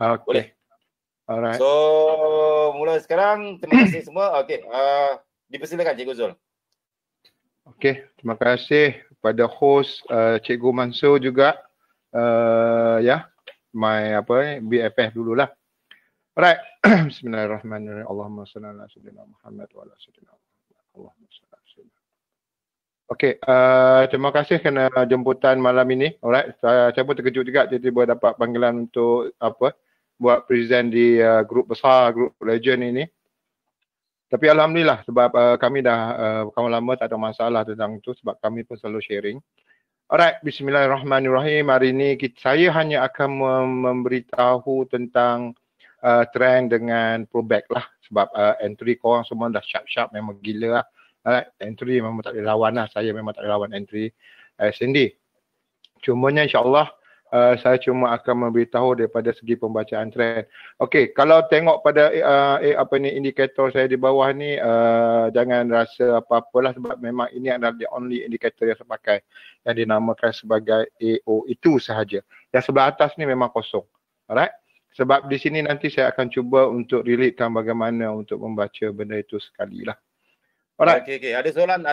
Okay. Boleh. Alright. So, mula sekarang, terima kasih semua. Okey, dipersilakan Cikgu Zul. Okey, terima kasih kepada host Cikgu Mansur juga. My BFF dululah. Alright. Bismillahirrahmanirrahim. Allahumma salli ala sayyidina Muhammad wa ala sayyidina Muhammad. Allahumma salli ala sayyidina. Okey, terima kasih kerana jemputan malam ini. Alright, saya pun terkejut juga tiba-tiba dapat panggilan untuk buat present di grup besar, grup legend ini. Tapi alhamdulillah sebab kami dah kawan lama tak ada masalah tentang itu sebab kami pun selalu sharing. Alright, bismillahirrahmanirrahim. Hari ini saya hanya akan memberitahu tentang trend dengan pullback lah sebab entry korang semua dah sharp-sharp memang gila lah. Alright, entry memang tak boleh lawan lah. Saya memang tak boleh lawan entry SND. Cumanya insyaAllah saya cuma akan memberitahu daripada segi pembacaan trend. Okey, kalau tengok pada indikator saya di bawah ni, jangan rasa apa-apalah sebab memang ini adalah the only indicator yang saya pakai yang dinamakan sebagai AO itu sahaja. Yang sebelah atas ni memang kosong. Alright? Sebab di sini nanti saya akan cuba untuk relatekan bagaimana untuk membaca benda itu sekali lah. Alright. Okey. Ada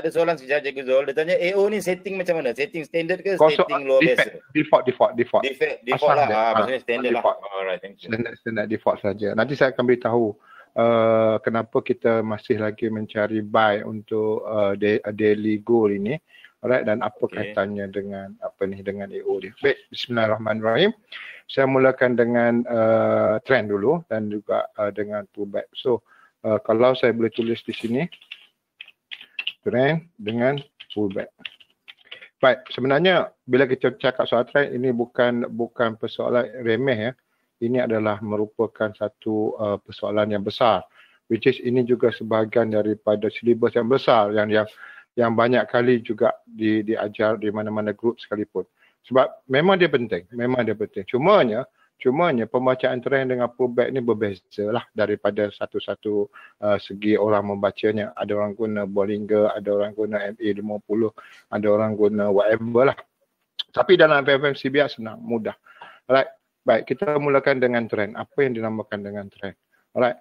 soalan sekejap Cikgu Zul. Dia tanya AO ni setting macam mana? Setting standard ke setting luar biasa? Default. Default lah. Maksudnya standard lah. Alright, thank you. Standard default saja. Nanti saya akan beritahu kenapa kita masih lagi mencari buy untuk daily goal ini. Alright, dan apa kaitannya dengan dengan AO dia. Baik, bismillahirrahmanirrahim. Saya mulakan dengan trend dulu dan juga dengan pullback. So, kalau saya boleh tulis di sini trend dengan pullback. Baik, sebenarnya bila kita cakap soal trend ini bukan persoalan remeh ya. Ini adalah merupakan satu persoalan yang besar. Which is ini juga sebahagian daripada silibus yang besar yang banyak kali juga diajar di mana-mana grup sekalipun. Sebab memang dia penting. Cumanya pembacaan trend dengan pullback ni berbeza lah daripada satu-satu segi orang membacanya. Ada orang guna Bollinger, ada orang guna MA50, ada orang guna whatever lah. Tapi dalam FMCBR senang, mudah. Alright, baik, kita mulakan dengan trend. Apa yang dinamakan dengan trend? Alright,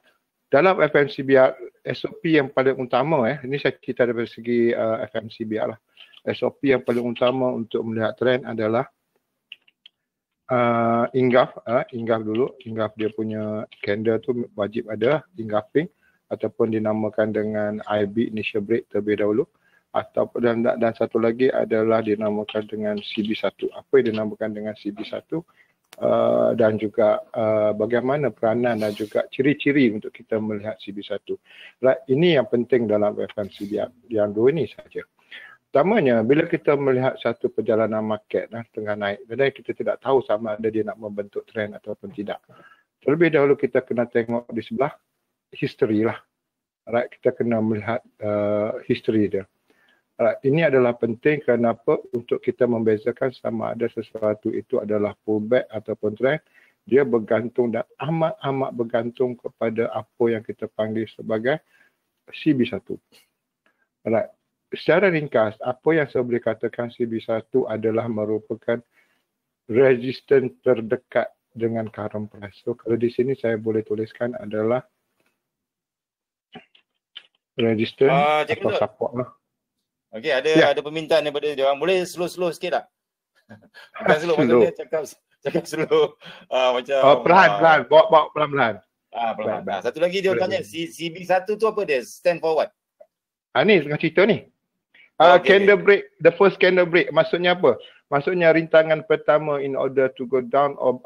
dalam FMCBR, SOP yang paling utama ini saya cerita dari segi FMCBR lah. SOP yang paling utama untuk melihat trend adalah Ingaf dulu. Ingaf dia punya candle tu wajib ada engulfing ataupun dinamakan dengan IB initial break terlebih dahulu, ataupun dan satu lagi adalah dinamakan dengan CB1. Apa yang dinamakan dengan CB1 dan juga bagaimana peranan dan juga ciri-ciri untuk kita melihat CB1. Ini yang penting dalam FMCBR yang dua ini saja. Pertamanya, bila kita melihat satu perjalanan market tengah naik, dan kita tidak tahu sama ada dia nak membentuk trend ataupun tidak. Terlebih dahulu kita kena tengok di sebelah history lah. Right, kita kena melihat history dia. Right, ini adalah penting kenapa untuk kita membezakan sama ada sesuatu itu adalah pullback ataupun trend. Dia bergantung dan amat bergantung kepada apa yang kita panggil sebagai CB1. Right. Secara ringkas, apa yang saya boleh katakan CB1 adalah merupakan resistance terdekat dengan current price. So, kalau di sini saya boleh tuliskan adalah resistance atau support lah. Okey, ada permintaan daripada dia orang. Boleh slow sikit tak? Bukan slow, maksudnya cakap slow. Macam perlahan-lahan, bawa pelan-pelan. Pelan-pelan. Satu lagi dia tanya, CB1 tu apa dia? Stand for what? Ni tengah cerita ni. Candle break, the first candle break. Maksudnya apa? Maksudnya rintangan pertama in order to go down or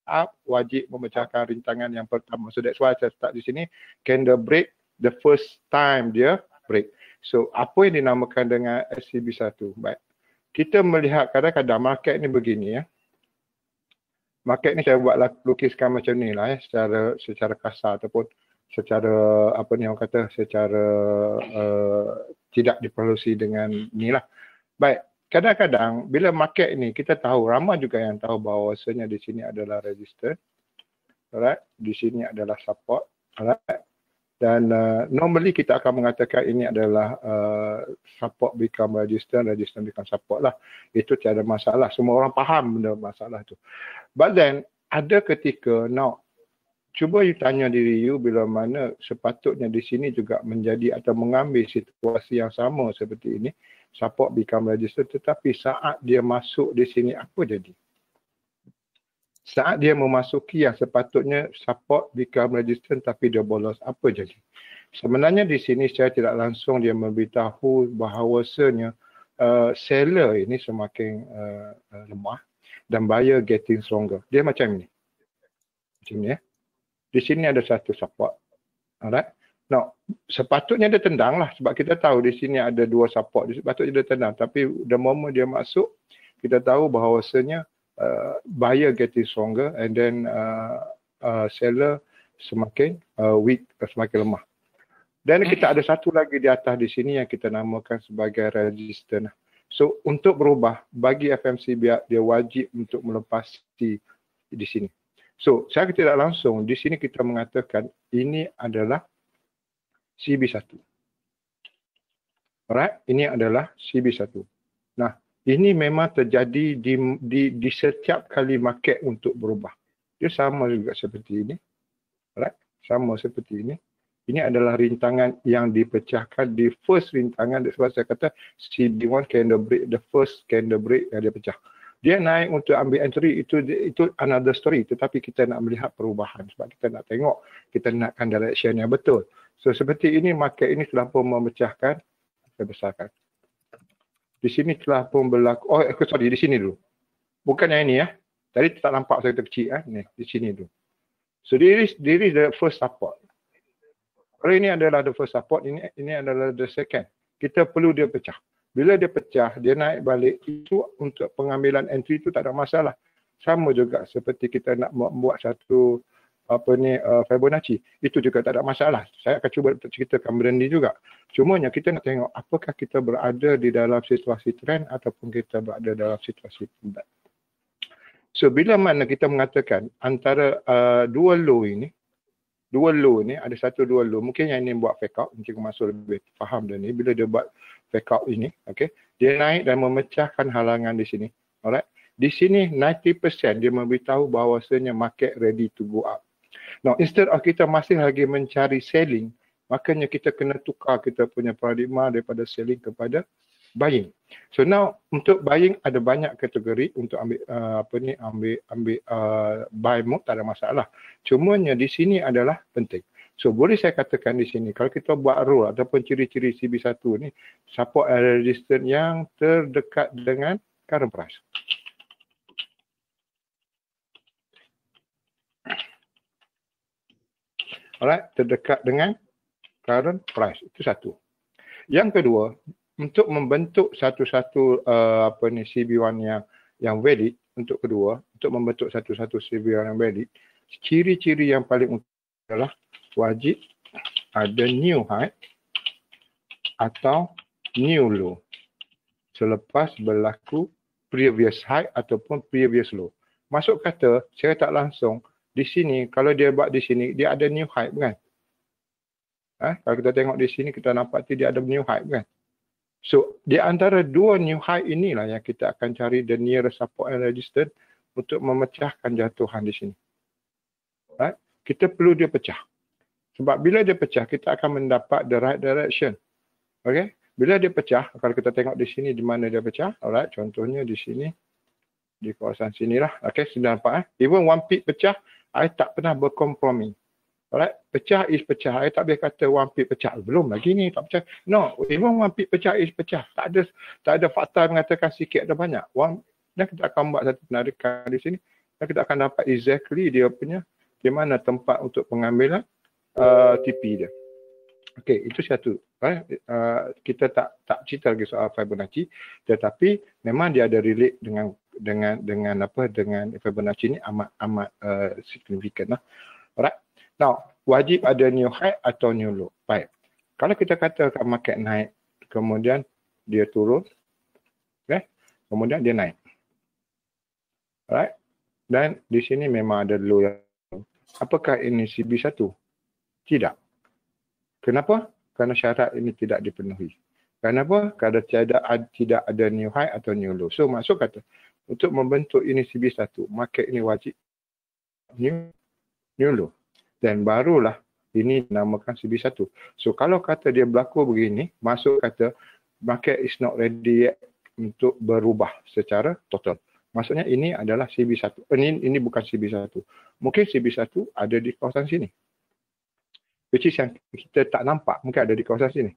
up, wajib memecahkan rintangan yang pertama. So that's why saya start di sini. Candle break, the first time dia break. So apa yang dinamakan dengan SCB1? Baik. Kita melihat kadang-kadang market ni begini ya. Market ni saya buat lukiskan macam ni lah secara kasar ataupun secara secara tidak diperlusi dengan ni lah. Baik, kadang-kadang bila market ini kita tahu, ramai juga yang tahu bahawasanya di sini adalah resistance, alright, di sini adalah support, alright, dan normally kita akan mengatakan ini adalah support become resistance, resistance become support lah. Itu tiada masalah, semua orang faham benda masalah tu. But then, ada ketika, cuba you tanya diri you bila mana sepatutnya di sini juga menjadi atau mengambil situasi yang sama seperti ini, support become register, tetapi saat dia masuk di sini, apa jadi? Saat dia memasuki yang sepatutnya support become register tapi dia bolos, apa jadi? Sebenarnya di sini secara tidak langsung dia memberitahu bahawasanya seller ini semakin lemah dan buyer getting stronger. Dia macam ini. Macam ni ya. Di sini ada satu support. Alright. Now, sepatutnya dia tendang lah sebab kita tahu di sini ada dua support. Sepatutnya dia tendang. Tapi the moment dia masuk, kita tahu bahawasanya buyer getting stronger and then seller semakin weak, semakin lemah. Dan kita ada satu lagi di atas di sini yang kita namakan sebagai resistance. So, untuk berubah, bagi FMC dia wajib untuk melepasi di sini. So, secara tidak langsung, di sini kita mengatakan ini adalah CB1. Alright, ini adalah CB1. Nah, ini memang terjadi di setiap kali market untuk berubah. Dia sama juga seperti ini. Alright, sama seperti ini. Ini adalah rintangan yang dipecahkan di first rintangan. Sebab saya kata CB1 candle break, the first candle break yang dia pecah. Dia naik untuk ambil entry, itu another story. Tetapi kita nak melihat perubahan. Sebab kita nak tengok, kita nakkan direction yang betul. So seperti ini, market ini telah pun memecahkan, saya besarkan. Di sini telah pun berlaku, di sini dulu. Bukan yang ini ya. Tadi tak nampak saya kecil. Ni, di sini dulu. So this is the first support. Kalau ini adalah the first support, ini adalah the second. Kita perlu dia pecah. Bila dia pecah, dia naik balik, itu untuk pengambilan entry itu tak ada masalah. Sama juga seperti kita nak membuat satu Fibonacci. Itu juga tak ada masalah. Saya akan cuba ceritakan benda ni juga. Cumanya kita nak tengok apakah kita berada di dalam situasi trend ataupun kita berada dalam situasi pullback. So bila mana kita mengatakan antara dua low ini, ada satu dua low, mungkin yang ini buat fake out, mungkin masuk lebih faham dan ni. Bila dia buat fake out ini, okay, dia naik dan memecahkan halangan di sini. Alright. Di sini 90% dia memberitahu bahawasanya market ready to go up. Now, instead of kita masih lagi mencari selling, makanya kita kena tukar kita punya paradigma daripada selling kepada buying. So now untuk buying ada banyak kategori untuk ambil buy mode, tak ada masalah. Cumanya di sini adalah penting. So boleh saya katakan di sini kalau kita buat rule ataupun ciri-ciri CB1 ni, support and resistance yang terdekat dengan current price. Alright, terdekat dengan current price. Itu satu. Yang kedua, untuk membentuk satu-satu CB1 yang valid, untuk membentuk satu-satu CB1 yang valid, ciri-ciri yang paling utama adalah wajib ada new high atau new low selepas berlaku previous high ataupun previous low. Maksud kata, saya tak langsung di sini, kalau dia buat di sini, dia ada new high bukan? Kalau kita tengok di sini, kita nampak dia ada new high bukan? So, di antara dua new high inilah yang kita akan cari the nearest support and resistance untuk memecahkan jatuhan di sini. Right? Kita perlu dia pecah. Sebab bila dia pecah, kita akan mendapat the right direction. Okay? Bila dia pecah, kalau kita tengok di sini di mana dia pecah, alright, contohnya di sini, di kawasan sinilah. Okay, sudah nampak. Even one peak pecah, I tak pernah berkompromi. Alright, pecah is pecah. I tak boleh kata one peak pecah. Belum lagi ni, tak pecah. No, even one peak pecah is pecah. Tak ada fakta mengatakan sikit ada banyak. Dan kita akan buat satu penarikan di sini. Dan kita akan dapat exactly dia punya, di mana tempat untuk pengambilan TP dia. Okey, itu satu. Kita tak cerita lagi soal Fibonacci, tetapi memang dia ada relate dengan Fibonacci ni amat signifikan lah. Alright. Now, wajib ada new high atau new low. Baik. Kalau kita katakan market naik, kemudian dia turun, okay? Kemudian dia naik. Alright. Dan di sini memang ada low yang. Apakah ini CB1? Tidak. Kenapa? Kerana syarat ini tidak dipenuhi. Kenapa? Kerana tidak ada new high atau new low. So maksud kata, untuk membentuk ini CB1, market ini wajib new low. Dan barulah ini dinamakan CB1. So kalau kata dia berlaku begini, masuk kata market is not ready yet untuk berubah secara total. Maksudnya ini adalah CB1. Ini bukan CB1. Mungkin CB1 ada di kawasan sini. Which is yang kita tak nampak, mungkin ada di kawasan sini.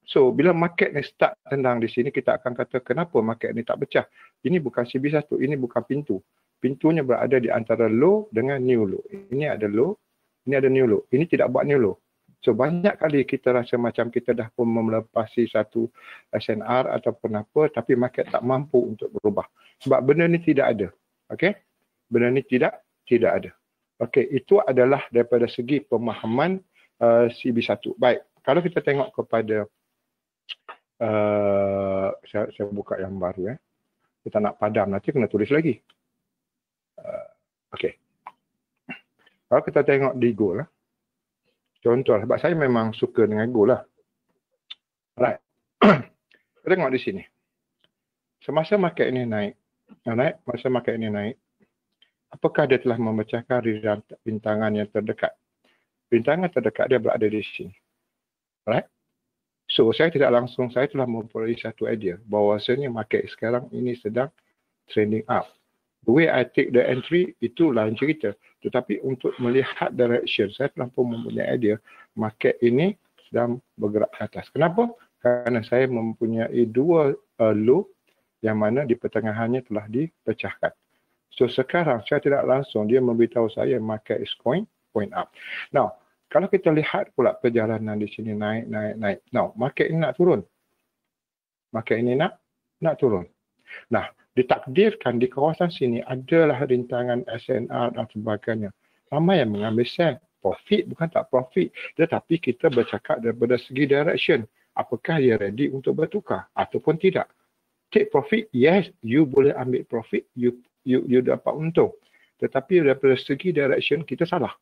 So bila market ni start tendang di sini, kita akan kata kenapa market ni tak pecah. Ini bukan CB1, ini bukan pintu. Pintunya berada di antara low dengan new low. Ini ada low, ini ada new low. Ini tidak buat new low. So banyak kali kita rasa macam kita dah pun melepasi satu SNR ataupun apa, tapi market tak mampu untuk berubah. Sebab benda ni tidak ada. Okey? Benda ni tidak ada. Okey, itu adalah daripada segi pemahaman CB1. Baik, kalau kita tengok kepada saya buka yang baru kita nak padam nanti kena tulis lagi. Okey. Kalau kita tengok di gold contoh, sebab saya memang suka dengan gold lah. Right. Kita tengok di sini. Semasa market ini naik, apakah dia telah memecahkan rintangan yang terdekat? Rintangan terdekat dia berada di sini. Right? So, saya telah memperoleh satu idea bahawasanya market sekarang ini sedang trending up. The way I take the entry itu lain cerita. Tetapi untuk melihat direction, saya telah pun mempunyai idea market ini sedang bergerak ke atas. Kenapa? Kerana saya mempunyai dua low yang mana di pertengahannya telah dipecahkan. So sekarang saya tidak langsung dia memberitahu saya market is going up. Now, kalau kita lihat pula perjalanan di sini naik. Now, market ini nak turun. Market ini nak turun. Nah, ditakdirkan di kawasan sini adalah rintangan SNR dan sebagainya. Ramai yang mengambil sell. Profit bukan tak profit. Tetapi kita bercakap daripada segi direction. Apakah dia ready untuk bertukar ataupun tidak. Take profit, yes, you boleh ambil profit, you dapat untung. Tetapi daripada segi direction kita salah.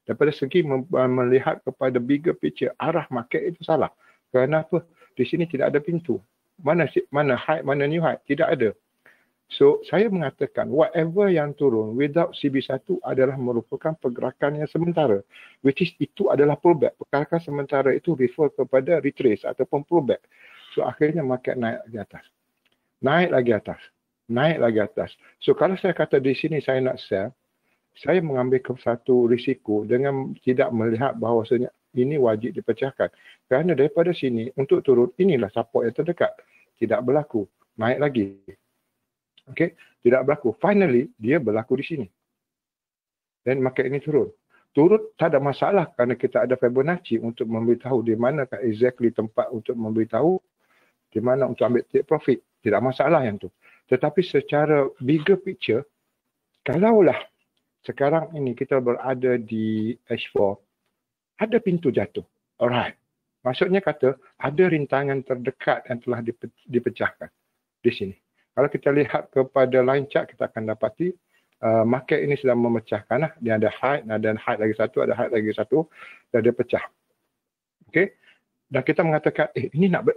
Daripada segi melihat kepada bigger picture, arah market itu salah. Kenapa? Di sini tidak ada pintu. Mana high, mana new high? Tidak ada. So, saya mengatakan whatever yang turun without CB1 adalah merupakan pergerakan yang sementara. Which is itu adalah pullback. Pergerakan sementara itu refer kepada retrace ataupun pullback. So, akhirnya market naik lagi atas. Naik lagi atas. So, kalau saya kata di sini saya nak sell, saya mengambil satu risiko dengan tidak melihat bahawasanya ini wajib dipecahkan. Kerana daripada sini untuk turun, inilah support yang terdekat. Tidak berlaku. Naik lagi. Okey, tidak berlaku. Finally, dia berlaku di sini. Dan market ini turun. Turun tak ada masalah kerana kita ada Fibonacci untuk memberitahu di manakah exactly tempat untuk memberitahu di mana untuk ambil take profit. Tidak masalah yang tu. Tetapi secara bigger picture, kalaulah sekarang ini kita berada di H4, ada pintu jatuh. Alright. Maksudnya kata, ada rintangan terdekat yang telah dipecahkan di sini. Kalau kita lihat kepada line chart, kita akan dapati market ini sedang memecahkan. Dia ada high, ada high lagi satu, ada high lagi satu, dan dia pecah. Okey. Dan kita mengatakan, ini nak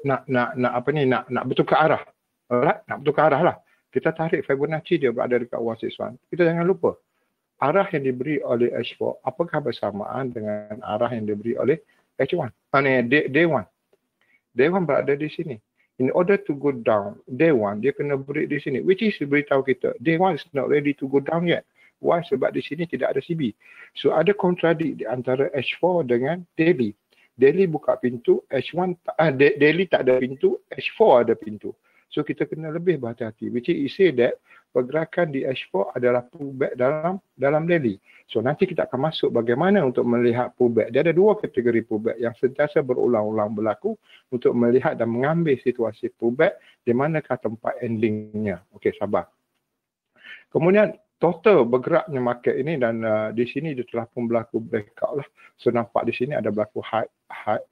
bertukar arah. Alright, nak bertukar arah lah. Kita tarik Fibonacci dia berada dekat 161. Kita jangan lupa, arah yang diberi oleh H4, apakah bersamaan dengan arah yang diberi oleh H1? Day 1. Day 1 berada di sini. In order to go down, day 1 dia kena break di sini. Which is beritahu kita, day 1 is not ready to go down yet. Why? Sebab di sini tidak ada CB. So ada kontradik di antara H4 dengan daily. Daily buka pintu, daily tak ada pintu, H4 ada pintu. So kita kena lebih berhati-hati. Which is say that pergerakan di H4 adalah pullback dalam daily. So nanti kita akan masuk bagaimana untuk melihat pullback. Dia ada dua kategori pullback yang sentiasa berulang-ulang berlaku untuk melihat dan mengambil situasi pullback di manakah tempat endingnya. Okey, sabar. Kemudian total bergeraknya market ini dan di sini dia telah pun berlaku breakout lah. So nampak di sini ada berlaku high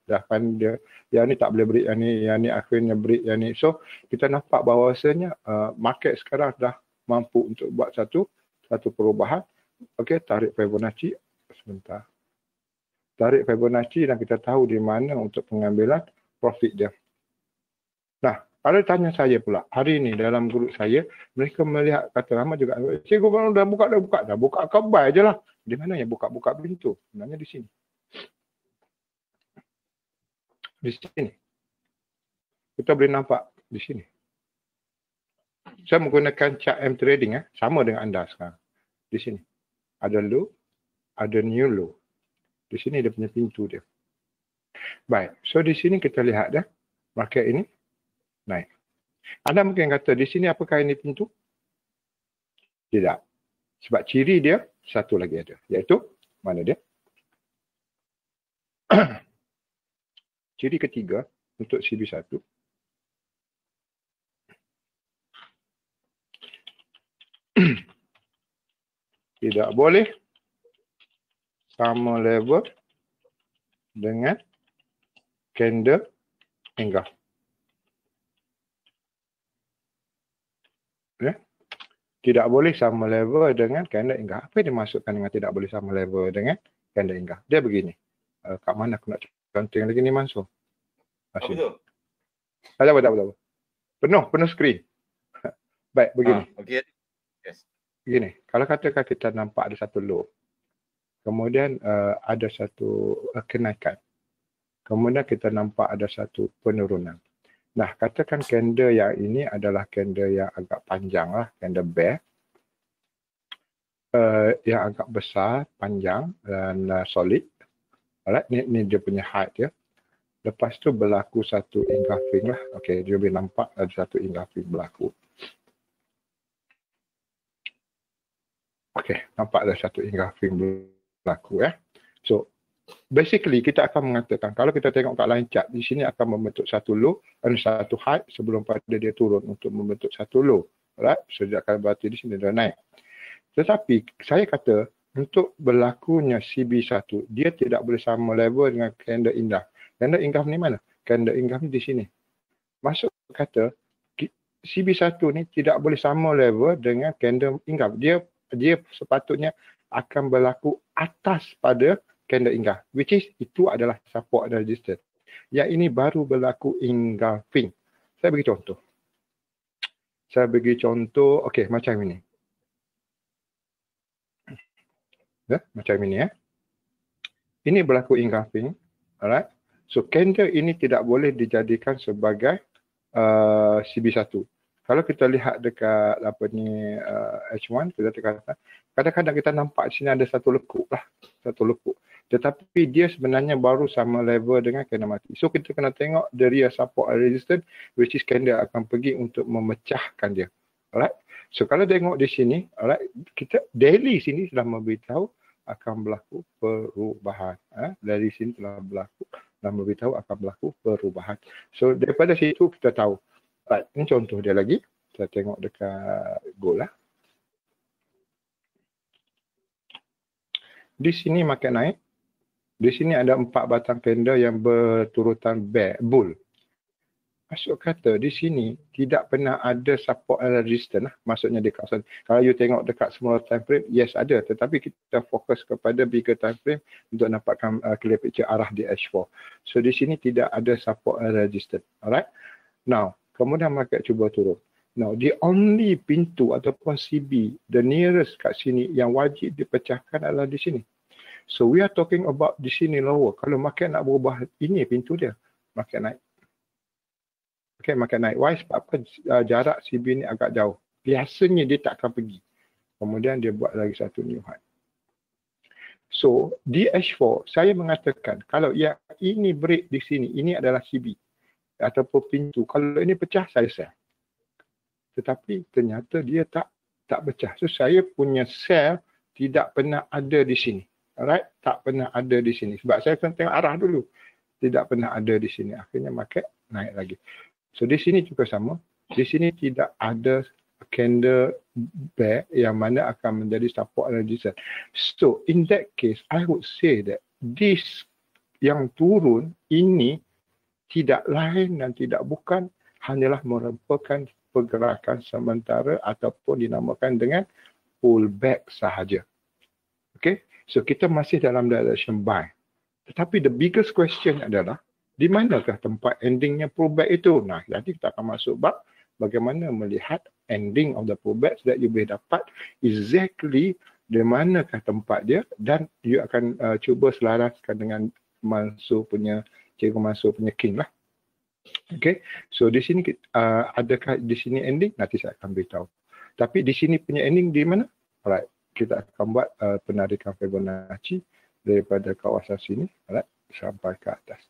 dah kan dia yang ni tak boleh break yang ni akhirnya break yang ni. So kita nampak bahawasanya market sekarang dah mampu untuk buat satu perubahan. Okey, tarik Fibonacci sebentar. Tarik Fibonacci dan kita tahu di mana untuk pengambilan profit dia. Nah, Kalau tanya saya pula, hari ni dalam grup saya, mereka melihat kata ramai juga, cikgu kalau dah buka kabai je lah. Di mana yang buka pintu? Sebenarnya di sini. Di sini. Kita boleh nampak di sini. Saya menggunakan chart M trading sama dengan anda sekarang. Di sini. Ada low, ada new low. Di sini dia punya pintu dia. Baik. So di sini kita lihat dah market ini naik. Anda mungkin kata di sini apakah ini pintu? Tidak. Sebab ciri dia satu lagi ada. Iaitu mana dia? Ciri ketiga untuk CB1. Tidak boleh sama level dengan candle engulf. Ya? Tidak boleh sama level dengan candle engulf. Apa yang dimaksudkan dengan tidak boleh sama level dengan candle engulf? Dia begini. Kat mana aku nak contoh lagi ni Mansur? Betul. Tak apa. Penuh screen. Baik, begini. Okey. Yes. Begini, kalau katakan kita nampak ada satu low. Kemudian ada satu kenaikan. Kemudian kita nampak ada satu penurunan. Nah, katakan candle yang ini adalah candle yang agak panjang lah, candle bear. Yang agak besar, panjang dan solid. Alright, ni dia punya height ya. Lepas tu berlaku satu engulfing lah. Okey, dia boleh nampak ada satu engulfing berlaku. Okey, nampak ada satu engulfing berlaku ya. So, basically kita akan mengatakan kalau kita tengok kat line chart di sini akan membentuk satu low dan satu high sebelum pada dia turun untuk membentuk satu low. Alright, so dia akan berarti di sini dia naik. Tetapi saya kata untuk berlakunya CB1 dia tidak boleh sama level dengan candle engulf. Candle engulf ni mana? Candle engulf ni di sini. Maksud kata CB1 ni tidak boleh sama level dengan candle engulf. Dia sepatutnya akan berlaku atas pada candle engulf, which is itu adalah support dan resistance. Yang ini baru berlaku engulfing. Saya bagi contoh, okey, macam ini. Ya, macam ini ya. Ini berlaku engulfing, alright. So candle ini tidak boleh dijadikan sebagai CB1. Kalau kita lihat dekat apa ni H1, kita kata kadang-kadang kita nampak sini ada satu lekuk lah, satu lekuk. Tetapi dia sebenarnya baru sama level dengan candle mati. So kita kena tengok the real support and resistance, which is candle akan pergi untuk memecahkan dia. Alright. So kalau tengok di sini, alright, kita daily sini sudah memberitahu akan berlaku perubahan. Dari sini telah memberitahu akan berlaku perubahan. So daripada situ kita tahu. Alright, ini contoh dia lagi. Kita tengok dekat gold lah. Di sini market naik. Di sini ada 4 batang candle yang berturutan bull. Maksud kata di sini tidak pernah ada support and resistance lah. Maksudnya di kawasan. Kalau you tengok dekat small time frame, yes ada. Tetapi kita fokus kepada bigger time frame untuk dapatkan clear picture arah di H4. So di sini tidak ada support and resistance. Alright. Now, kemudian market cuba turun. Now, the only pintu ataupun CB, the nearest kat sini yang wajib dipecahkan adalah di sini. So we are talking about di sini lower. Kalau market nak berubah, ini pintu dia. Market naik. Okay, market naik. Why? Sebab apa? Jarak CB ni agak jauh. Biasanya dia tak akan pergi. Kemudian dia buat lagi satu new high. So di H4, saya mengatakan kalau yang ini break di sini, ini adalah CB ataupun pintu. Kalau ini pecah, saya sell. Tetapi ternyata dia tak pecah. So saya punya sell tidak pernah ada di sini. Alright, tak pernah ada di sini. Sebab saya kena tengok arah dulu. Tidak pernah ada di sini. Akhirnya market naik lagi. So di sini juga sama. Di sini tidak ada candle bear yang mana akan menjadi support and resistance. So in that case, I would say that this yang turun ini tidak lain dan tidak bukan hanyalah merupakan pergerakan sementara ataupun dinamakan dengan pullback sahaja. Okay. So kita masih dalam direction buy. Tetapi the biggest question adalah Di manakah tempat endingnya pullback itu? Nah, nanti kita akan masuk bab bagaimana melihat ending of the pullback so that you boleh dapat exactly di manakah tempat dia dan you akan cuba selaraskan dengan Cikgu Mansur punya king lah. Okay, so di sini adakah di sini ending? Nanti saya akan beritahu. Tapi di sini punya ending di mana? Alright, kita akan buat penarikan Fibonacci daripada kawasan sini, alright, sampai ke atas.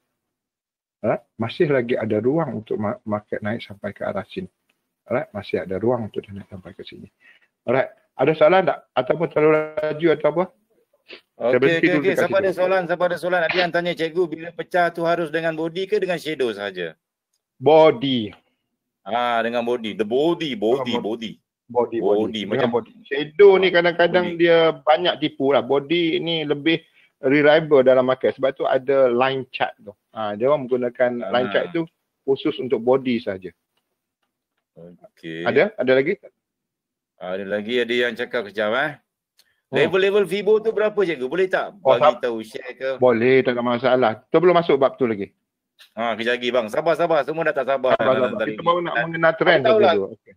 Alright, masih lagi ada ruang untuk market naik sampai ke arah sini. Alright, masih ada ruang untuk naik sampai ke sini. Alright, ada soalan tak? Ataupun terlalu laju atau apa? Okey. Siapa ada soalan? Ada yang tanya cikgu, bila pecah tu harus dengan body ke dengan shadow saja? Body. Dengan body. The body. Macam body. Shadow ni kadang-kadang dia banyak tipu lah. Body ni lebih reliable dalam market. Sebab tu ada line chart tu. Dia orang menggunakan line chart tu khusus untuk body saja. Okey. Ada lagi? Ada lagi, ada yang cakap kejap Level-level Fibo tu berapa cikgu? Boleh tak bagi tahu, share ke? Boleh, tak ada masalah. Kita belum masuk bab tu lagi. Kejap lagi bang. Sabar. Semua dah tak sabar. Kita baru nak mengenal trend saja tu. Okay.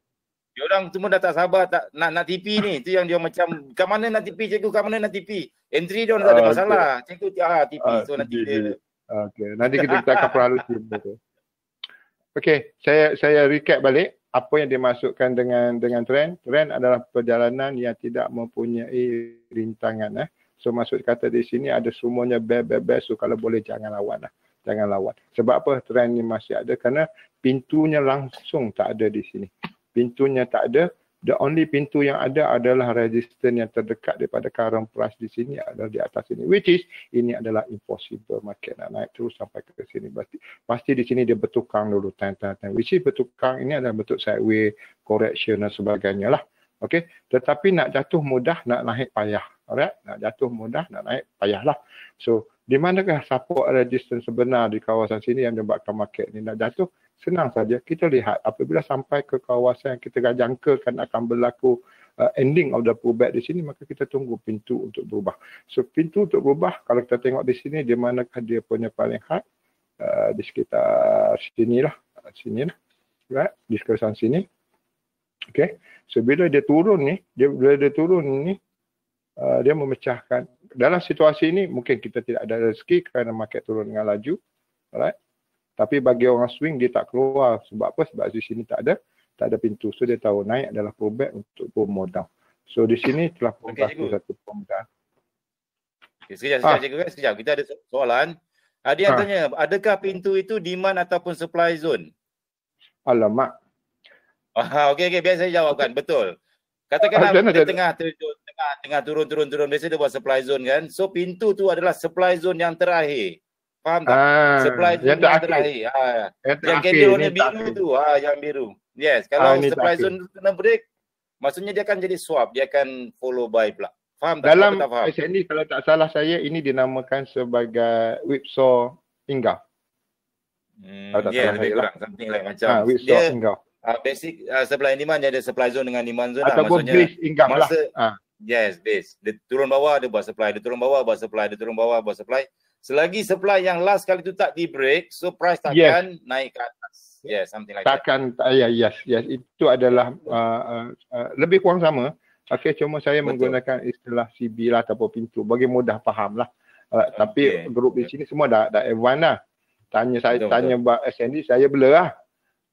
Diorang semua dah tak sabar nak TP ni. Itu yang dia macam, kat mana nak TP cikgu? Kat mana nak TP? Entry dia tak ada masalah. Cikgu TP. So nanti dia. Okay. Nanti kita akan perhalusi betul. Okay. Saya recap balik. Apa yang dimasukkan dengan trend? Trend adalah perjalanan yang tidak mempunyai rintangan. So maksud kata di sini ada semuanya bear. So kalau boleh jangan lawan. Jangan lawan. Sebab apa trend ni masih ada? Kerana pintunya langsung tak ada di sini. Pintunya tak ada. The only pintu yang ada adalah resistance yang terdekat daripada current price di sini adalah di atas sini. Which is, ini adalah impossible market nak naik terus sampai ke sini. Pasti di sini dia bertukang dulu. Which is bertukang ini adalah bentuk sideways, correction dan sebagainya lah. Okay. Tetapi nak jatuh mudah, nak naik payah. Alright. Nak jatuh mudah, nak naik payah lah. So, di manakah support resistance sebenar di kawasan sini yang menyebabkan market ni nak jatuh? Senang saja, kita lihat apabila sampai ke kawasan yang kita jangkakan akan berlaku ending of the pullback di sini, maka kita tunggu pintu untuk berubah. So pintu untuk berubah, kalau kita tengok di sini, di manakah dia punya paling high? Di sekitar sinilah, right? Di sekitar sini. Okay, so bila dia turun ni, dia memecahkan. Dalam situasi ini, mungkin kita tidak ada rezeki kerana market turun dengan laju. Alright. Tapi bagi orang swing dia tak keluar. Sebab apa? Sebab di sini tak ada pintu. So dia tahu naik adalah pullback untuk go more down. So di sini telah berlaku satu pemudahan. Sekejap. Kita ada soalan. Ada yang tanya, adakah pintu itu demand ataupun supply zone? Alamak. Okey, biar saya jawabkan. Betul. Katakanlah tengah turun. Biasa dia buat supply zone kan. So pintu tu adalah supply zone yang terakhir. Faham tak? Supply zone yang terakhir. Yang candle warna biru tu. Yang biru. Yes. Kalau supply zone kena break, maksudnya dia akan jadi swap. Dia akan follow buy pula. Faham tak? Dalam SND kalau tak salah saya, ini dinamakan sebagai whipsaw inggau. Yes, lebih kurang. Something like macam. Whipsaw inggau. Basic supply and demand, dia ada supply zone dengan demand zone. Ataupun base inggau lah. Yes, base. Dia turun bawah, dia buat supply. Dia turun bawah, buat supply. Dia turun bawah, buat supply. Selagi supply yang last kali tu tak di break, so price takkan naik ke atas. Yes, something like that. Yes. Itu adalah lebih kurang sama. Okay, cuma saya menggunakan istilah CB lah ataupun pintu bagi mudah faham lah. Tapi grup di sini semua dah advance lah. Tanya buat SND, saya blur lah.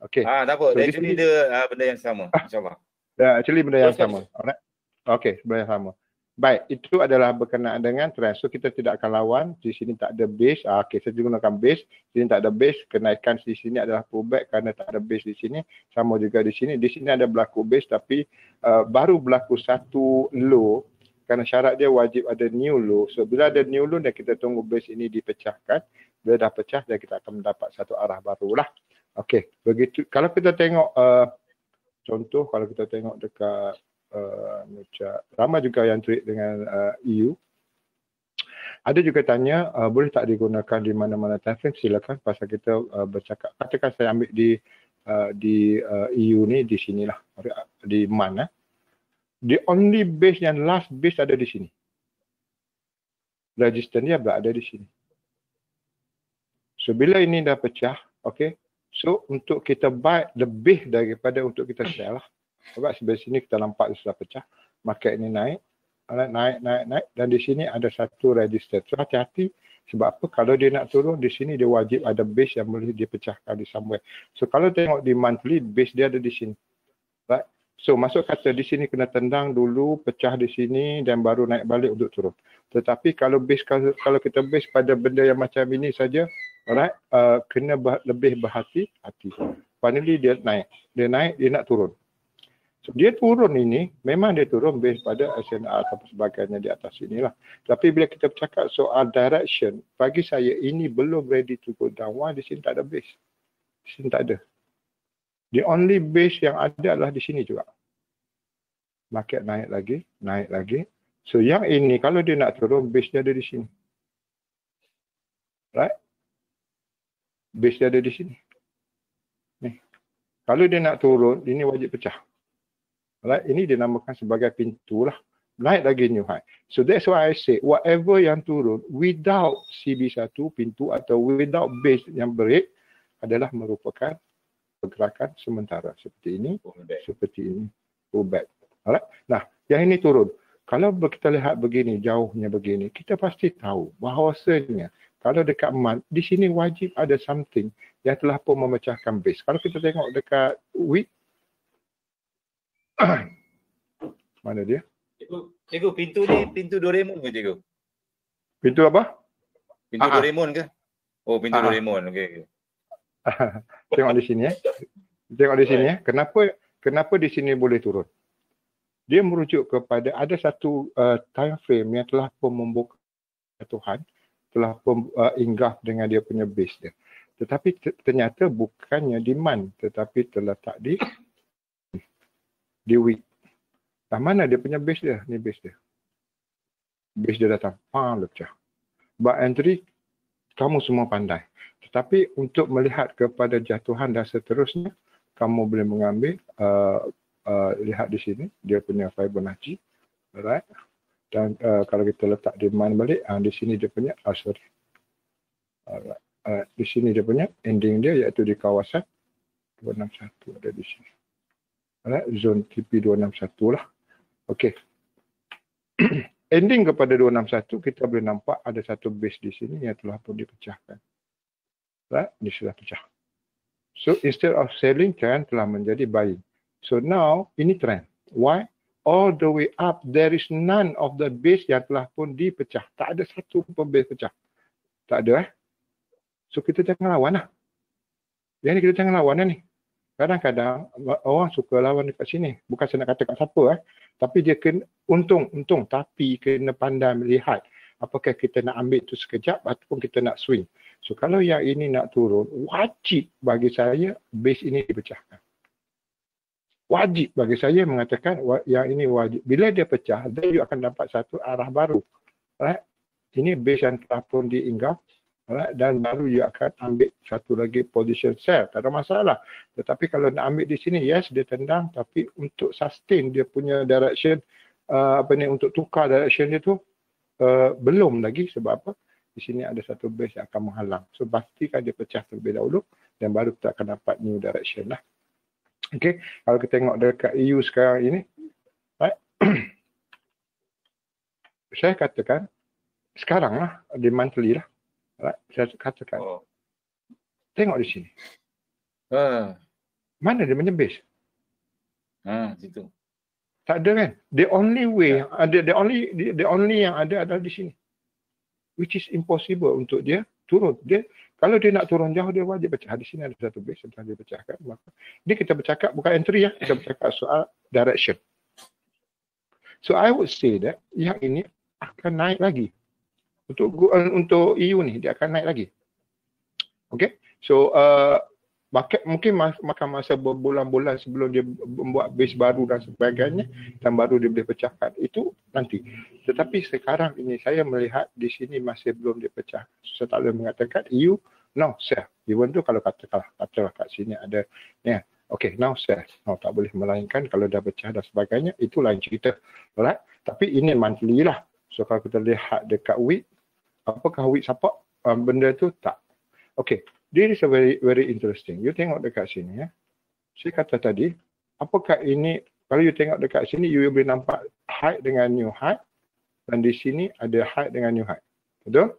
Okay. Tak apa. So, actually dia benda yang sama. InsyaAllah. Actually benda yang sama. Alright. Okay, benda yang sama. Baik, itu adalah berkenaan dengan trend. So kita tidak akan lawan. Di sini tak ada base. Okay, saya gunakan base. Di sini tak ada base. Kenaikan di sini adalah pullback kerana tak ada base di sini. Sama juga di sini. Di sini ada berlaku base tapi baru berlaku satu low. Kerana syarat dia wajib ada new low. So bila ada new low dan kita tunggu base ini dipecahkan. Bila dah pecah dan kita akan mendapat satu arah barulah. Okay, begitu. Kalau kita tengok contoh, kalau kita tengok dekat ramai juga yang trade dengan EU. Ada juga tanya boleh tak digunakan di mana-mana time frame? Silakan, pasal kita bercakap. Katakan saya ambil di EU ni di sinilah, di mana? The only base yang last base ada di sini. Resistance dia berada di sini. So bila ini dah pecah, okay, so untuk kita buy lebih daripada untuk kita sell lah. Sebab sebelah sini kita nampak sudah pecah, market ini naik, naik, dan di sini ada satu register. So hati-hati, sebab apa? Kalau dia nak turun, di sini dia wajib ada base yang boleh dipecahkan di somewhere. So kalau tengok di monthly, base dia ada di sini. Right? So masuk kata di sini kena tendang dulu, pecah di sini dan baru naik balik untuk turun. Tetapi kalau base, kalau kita base pada benda yang macam ini saja, alright, kena lebih berhati-hati. Finally dia naik, dia nak turun. So, dia turun ini, memang dia turun base pada SNR atau sebagainya di atas inilah. Tapi bila kita bercakap soal direction, bagi saya ini belum ready to go down. Why? Di sini tak ada base. Di sini tak ada. The only base yang ada adalah di sini juga. Market naik lagi. So yang ini kalau dia nak turun, base dia ada di sini. Right? Base dia ada di sini. Nih. Kalau dia nak turun, ini wajib pecah. Right? Ini dinamakan sebagai pintu lah. Naik lagi new high. So that's why I say whatever yang turun without CB1 pintu atau without base yang break adalah merupakan pergerakan sementara. Seperti ini, seperti ini. Pullback. Alright? Nah, yang ini turun. Kalau kita lihat begini, jauhnya begini, kita pasti tahu bahawasanya kalau dekat month, di sini wajib ada something yang telah pun memecahkan base. Kalau kita tengok dekat week, mana dia? Cikgu, pintu ni pintu Doraemon ke cikgu? Pintu apa? Pintu Doraemon ke? Oh, pintu Doraemon. Okey. Tengok di sini ya. Tengok di sini ya. Kenapa di sini boleh turun? Dia merujuk kepada ada satu time frame yang telah pun membuka Tuhan, telah pun inggah dengan dia punya base dia. Tetapi ternyata bukannya demand, tetapi terletak di week. Nah, mana dia punya base dia? Ni base dia. Base dia datang. Lepecah. Buat entry, kamu semua pandai. Tetapi untuk melihat kepada jatuhan dan seterusnya, kamu boleh mengambil, lihat di sini, dia punya Fibonacci. Alright. Dan kalau kita letak demand balik, di sini dia punya, alright. Di sini dia punya ending dia, iaitu di kawasan 261 ada di sini. Zone TP 261 lah. Okey. Ending kepada 261 kita boleh nampak ada satu base di sini yang telah pun dipecahkan. Right? Ini sudah pecah. So instead of selling, kan telah menjadi buying. So now ini trend. Why? All the way up there is none of the base yang telah pun dipecah. Tak ada satu pun base pecah. Tak ada So kita jangan lawan lah. Yang ni kita jangan lawan lah ni. Kadang-kadang orang suka lawan dekat sini. Bukan saya nak kata kat siapa tapi dia kena untung tapi kena pandai melihat apakah kita nak ambil tu sekejap ataupun kita nak swing. So kalau yang ini nak turun, wajib bagi saya base ini dipecahkan. Wajib bagi saya mengatakan yang ini wajib. Bila dia pecah, then you akan dapat satu arah baru. Right? Ini base yang telah pun diinggah. Dan baru you akan ambil satu lagi position sell. Tak ada masalah. Tetapi kalau nak ambil di sini, yes, dia tendang. Tapi untuk sustain dia punya direction, untuk tukar direction dia tu, belum lagi. Sebab apa? Di sini ada satu base yang akan menghalang. So, pastikan dia pecah terlebih dahulu. Dan baru kita akan dapat new direction lah. Okay. Kalau kita tengok dekat EU sekarang ini, right? Saya katakan, sekarang lah, di monthly lah. Saya katakan, tengok di sini. Mana dia punya base? Situ. Tak ada kan? The only way, the only yang ada adalah di sini. Which is impossible untuk dia turun. Kalau dia nak turun jauh, dia wajib pecah. Di sini ada satu base yang telah dipecahkan. Ini kita bercakap bukan entry ya, kita bercakap soal direction. So I would say that yang ini akan naik lagi. Untuk EU ni dia akan naik lagi. Okay. So market mungkin makan masa berbulan-bulan sebelum dia membuat base baru dan sebagainya dan baru dia boleh pecahkan. Itu nanti. Tetapi sekarang ini saya melihat di sini masih belum dipecah. Saya tak boleh mengatakan EU no sell. Even tu kalau katakanlah kat sini ada ya. Okay, now sell. No, tak boleh melainkan kalau dah pecah dan sebagainya itu lain cerita. Alright. Tapi ini monthly lah. So kalau kita lihat dekat week, apakah week support benda tu tak. Okay, this is a very interesting. You tengok dekat sini ya. Saya kata tadi, apakah ini, kalau you tengok dekat sini, you boleh nampak height dengan new height, dan di sini ada height dengan new height. Betul?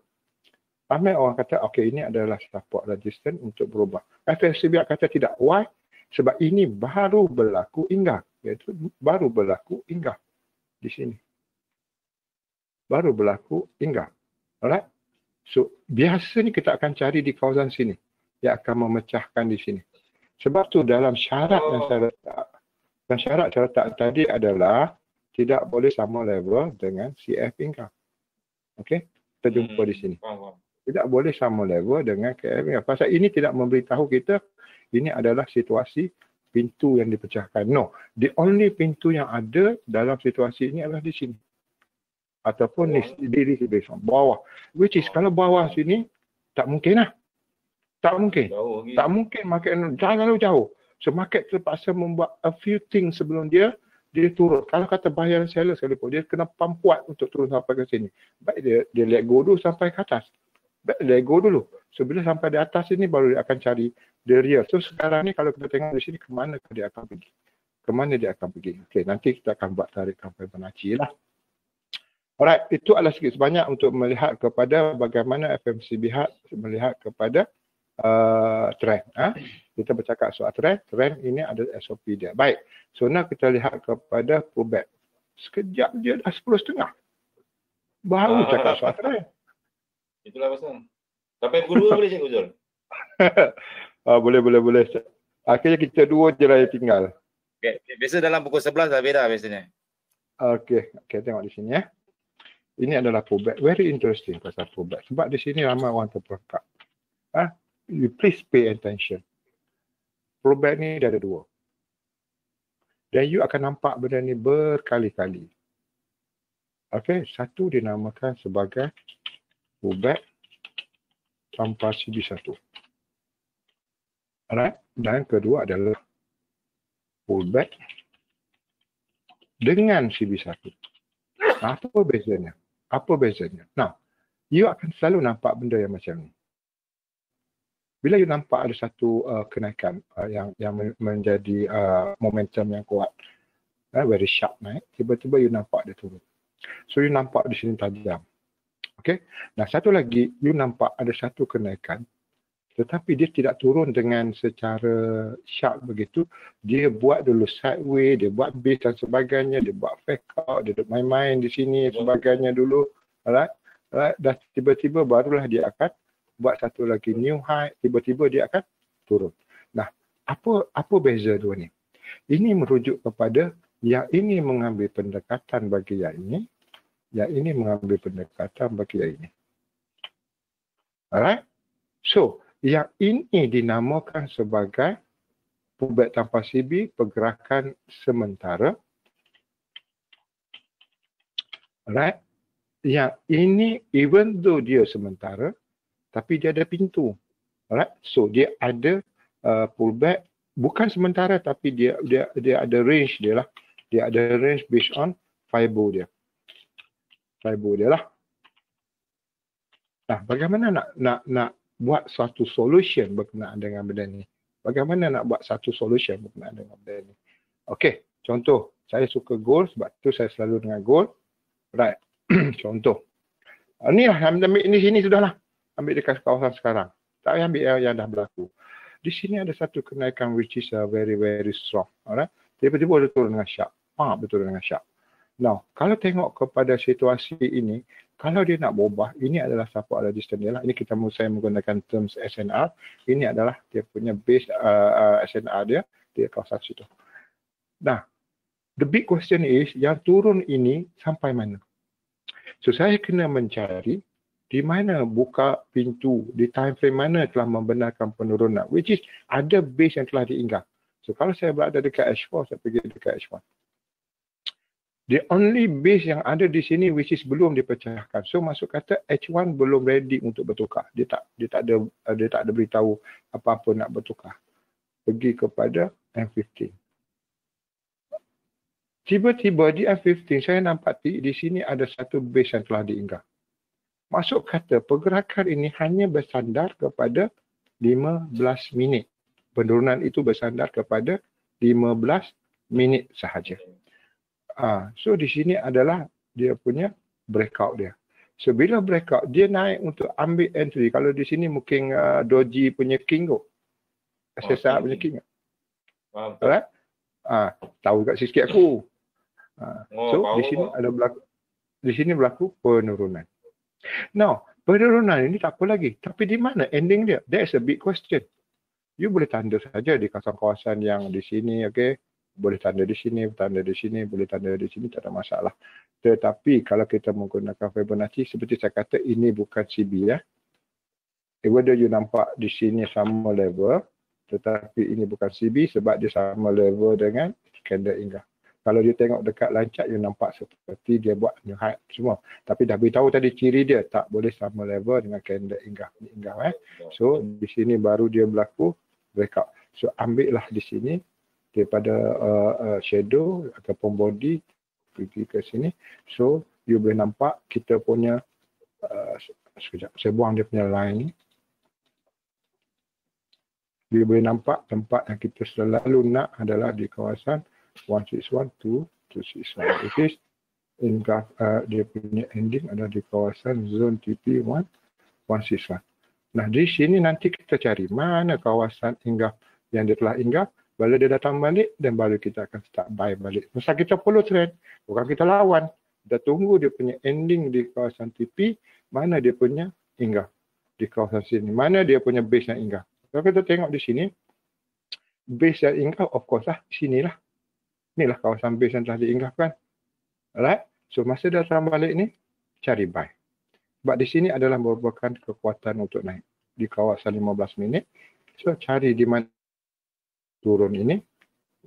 Ramai orang kata, okay, ini adalah support resistance untuk berubah. FSCB kata tidak. Why? Sebab ini baru berlaku inggah. Iaitu baru berlaku inggah di sini. Baru berlaku inggah. Alright? So, biasanya kita akan cari di kawasan sini. Yang akan memecahkan di sini. Sebab tu dalam syarat yang saya letak, dan syarat saya letak tadi adalah tidak boleh sama level dengan CF inggah. Okay? Kita jumpa di sini. Tidak boleh sama level dengan KF inggah. Pasal ini tidak memberitahu kita ini adalah situasi pintu yang dipecahkan. No. The only pintu yang ada dalam situasi ini adalah di sini. Ataupun di bawah. Which is kalau bawah sini, tak mungkin lah. Tak mungkin. Tak mungkin market terlalu jauh. So market terpaksa membuat a few things sebelum dia turun. Kalau kata buyer dan seller sekalipun, dia kena pump kuat untuk turun sampai ke sini. Baik dia let go dulu sampai ke atas. Baik let go dulu. So bila sampai di atas ini baru dia akan cari the real. So sekarang ni kalau kita tengok di sini, kemana dia akan pergi? Kemana dia akan pergi? Okay, nanti kita akan buat tarikan Fibonacci lah. Alright, itu adalah sedikit sebanyak untuk melihat kepada bagaimana FMCB melihat kepada trend. Kita bercakap soal trend. Trend ini adalah SOP dia. Baik. So now kita lihat kepada pullback. Sekejap je dah 10.5. Baru cakap soal trend. Itulah pasal. Sampai pukul 2 boleh Cik Uzul? Boleh. Akhirnya kita 2 je lah yang tinggal. Okay. Biasa dalam pukul 11 dah beda biasanya. Okay, tengok di sini ya. Ini adalah pullback. Very interesting pasal pullback. Sebab di sini ramai orang terperangkap. You please pay attention. Pullback ni dia ada 2. Dan you akan nampak benda ni berkali-kali. Okay, satu dinamakan sebagai pullback tanpa CB1. Alright, dan kedua adalah pullback dengan CB1. Apa bezanya? Now, you akan selalu nampak benda yang macam ni. Bila you nampak ada satu kenaikan yang menjadi momentum yang kuat, very sharp naik, tiba-tiba you nampak dia turun. So you nampak di sini tajam. Okay. Nah satu lagi, you nampak ada satu kenaikan, tetapi dia tidak turun dengan secara sharp begitu. Dia buat dulu sideways, dia buat base dan sebagainya, dia buat fake out, dia main-main di sini sebagainya dulu. Alright. Dan tiba-tiba barulah dia akan buat satu lagi new high, tiba-tiba dia akan turun. Nah, apa beza dua ni? Ini merujuk kepada yang ini mengambil pendekatan bagi yang ini, yang ini mengambil pendekatan bagi yang ini. Alright? So, yang ini dinamakan sebagai pullback tanpa CB, pergerakan sementara. Alright? Yang ini, even though dia sementara, tapi dia ada pintu. Alright? So dia ada pullback bukan sementara, tapi dia ada range dia lah. Dia ada range based on Fibo dia. Fibo dia lah. Nah, bagaimana nak buat suatu solution berkenaan dengan benda ni? Bagaimana nak buat satu solution berkenaan dengan benda ni? Okey, contoh, saya suka gold sebab tu saya selalu dengan gold. Right. Contoh. Ni lah, ambil ini sini sudahlah. Ambil dekat kawasan sekarang. Tak payah ambil yang dah berlaku. Di sini ada satu kenaikan which is very strong. Alright. Tiba-tiba dia turun dengan sharp. Betul dengan sharp. Now, kalau tengok kepada situasi ini, kalau dia nak berubah, ini adalah support resistance dia lah. Ini saya menggunakan terms SNR. Ini adalah dia punya base SNR dia kawasan situ. Nah, the big question is, yang turun ini sampai mana? So, saya kena mencari di mana buka pintu, di time frame mana telah membenarkan penurunan, which is ada base yang telah diingat. So kalau saya berada dekat H4, saya pergi dekat H1. The only base yang ada di sini which is belum dipecahkan. So maksud kata H1 belum ready untuk bertukar. Dia tak ada beritahu apa-apa nak bertukar. Pergi kepada M15. Tiba-tiba di M15 saya nampak di sini ada satu base yang telah diingat. Maksud kata pergerakan ini hanya bersandar kepada 15 minit. Penurunan itu bersandar kepada 15 minit sahaja. So di sini adalah dia punya breakout dia. So bila breakout, dia naik untuk ambil entry. Kalau di sini mungkin doji punya king tu. SSR punya king. Alright? Tahu kat sikit aku. So di sini ada berlaku, di sini berlaku penurunan. Now, penurunan ini tak apa lagi. Tapi di mana ending dia? That's a big question. You boleh tanda saja di kawasan-kawasan yang di sini, okay? Boleh tanda di sini, boleh tanda di sini, tak ada masalah. Tetapi kalau kita menggunakan Fibonacci, seperti saya kata, ini bukan CB ya. Whether you nampak di sini sama level, tetapi ini bukan CB sebab dia sama level dengan candle inggah. Kalau dia tengok dekat lancak, you nampak seperti dia buat new high semua. Tapi dah beritahu tadi ciri dia tak boleh sama level dengan candle inggah. So di sini baru dia berlaku breakout. So ambillah di sini daripada shadow ataupun body pergi ke sini. So you boleh nampak kita punya sekejap saya buang dia punya line ni. You boleh nampak tempat yang kita selalu nak adalah di kawasan 161 to 261. It is in dia punya ending adalah di kawasan zone TP 161. Nah di sini nanti kita cari mana kawasan inggah yang dia telah inggah. Baru dia datang balik dan baru kita akan start buy balik. Masa kita follow trend, bukan kita lawan. Kita tunggu dia punya ending di kawasan TP, mana dia punya inggah di kawasan sini. Mana dia punya base yang inggah. Kalau kita tengok di sini, base yang inggah of course lah, di sinilah. Inilah kawasan base yang telah diinggahkan. Alright? So masa datang balik ni, cari buy. Sebab di sini adalah merupakan kekuatan untuk naik. Di kawasan 15 minit. So cari di mana turun ini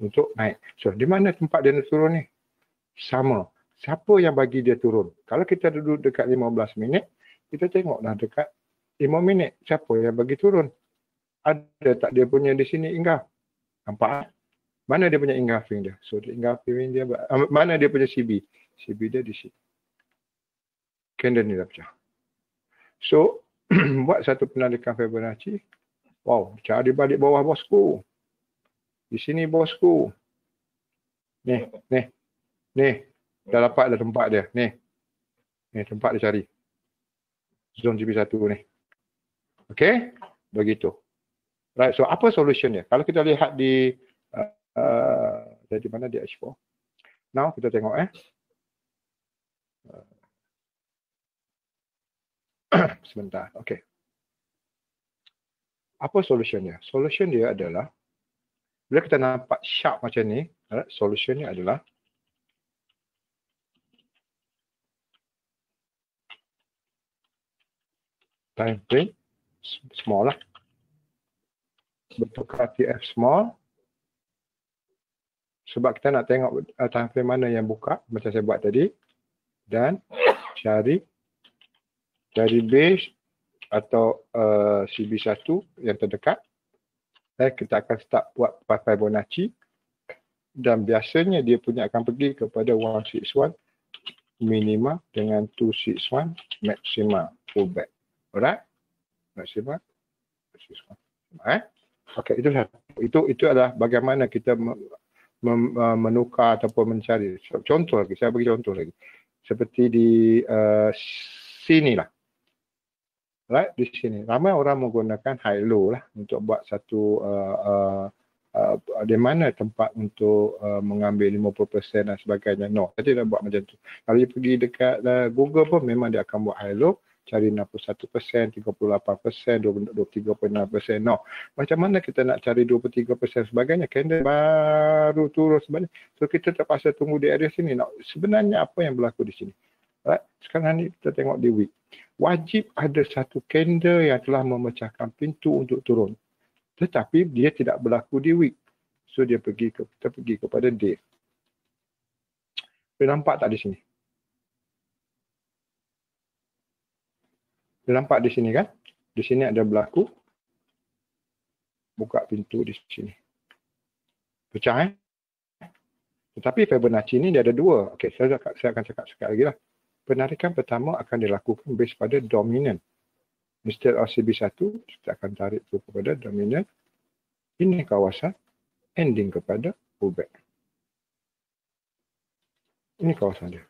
untuk naik. So di mana tempat dia turun ni? Sama. Siapa yang bagi dia turun? Kalau kita duduk dekat 15 minit, kita tengoklah dekat 5 minit. Siapa yang bagi turun? Ada tak dia punya di sini inggah? Nampak? Mana dia punya engulfing dia? So engulfing dia mana dia punya CB? CB dia di sini. Candle ni dah pecah. So buat satu penarikan Fibonacci. Wow, cari balik bawah bosku. Di sini bosku. Ni. Dah dapat dah tempat dia. Ni tempat dia cari. Zone TP1 ni. Okay? Begitu. Right, so apa solution dia? Kalau kita lihat di dari mana dia H4. Now kita tengok sebentar. Okay. Apa solution dia? Solution dia adalah bila kita nampak sharp macam ni, solution dia adalah time frame small lah. Bertukar TF small. Sebab kita nak tengok time frame mana yang buka macam saya buat tadi dan cari base atau CB1 yang terdekat. Kita akan start buat Fibonacci dan biasanya dia punya akan pergi kepada 161 minima dengan 261 maxima pullback. Alright? Maxima 261. Okey, itu adalah bagaimana kita menukar ataupun mencari. Contoh lagi, saya bagi contoh lagi. Seperti di sini lah. Right, di sini. Ramai orang menggunakan high low lah untuk buat satu di mana tempat untuk mengambil 50% dan sebagainya. No, saya tidak buat macam tu. Kalau dia pergi dekat Google pun memang dia akan buat high low. Cari 61%, 38%, 23.6%. No. Macam mana kita nak cari 23% sebagainya? Candle baru turun sebagainya. So kita terpaksa tunggu di area sini. No. Sebenarnya apa yang berlaku di sini? Right? Sekarang ni kita tengok di week. Wajib ada satu candle yang telah memecahkan pintu untuk turun. Tetapi dia tidak berlaku di week. So dia kita pergi kepada day. Boleh nampak tak di sini? Nampak di sini kan? Di sini ada berlaku buka pintu di sini. Pecah Tetapi Fibonacci ni dia ada dua. Okey, saya akan cakap sekali lagi lah. Penarikan pertama akan dilakukan based pada dominant. Instead of CB1, kita akan tarik tu kepada dominant. Ini kawasan ending kepada pullback. Ini kawasan dia.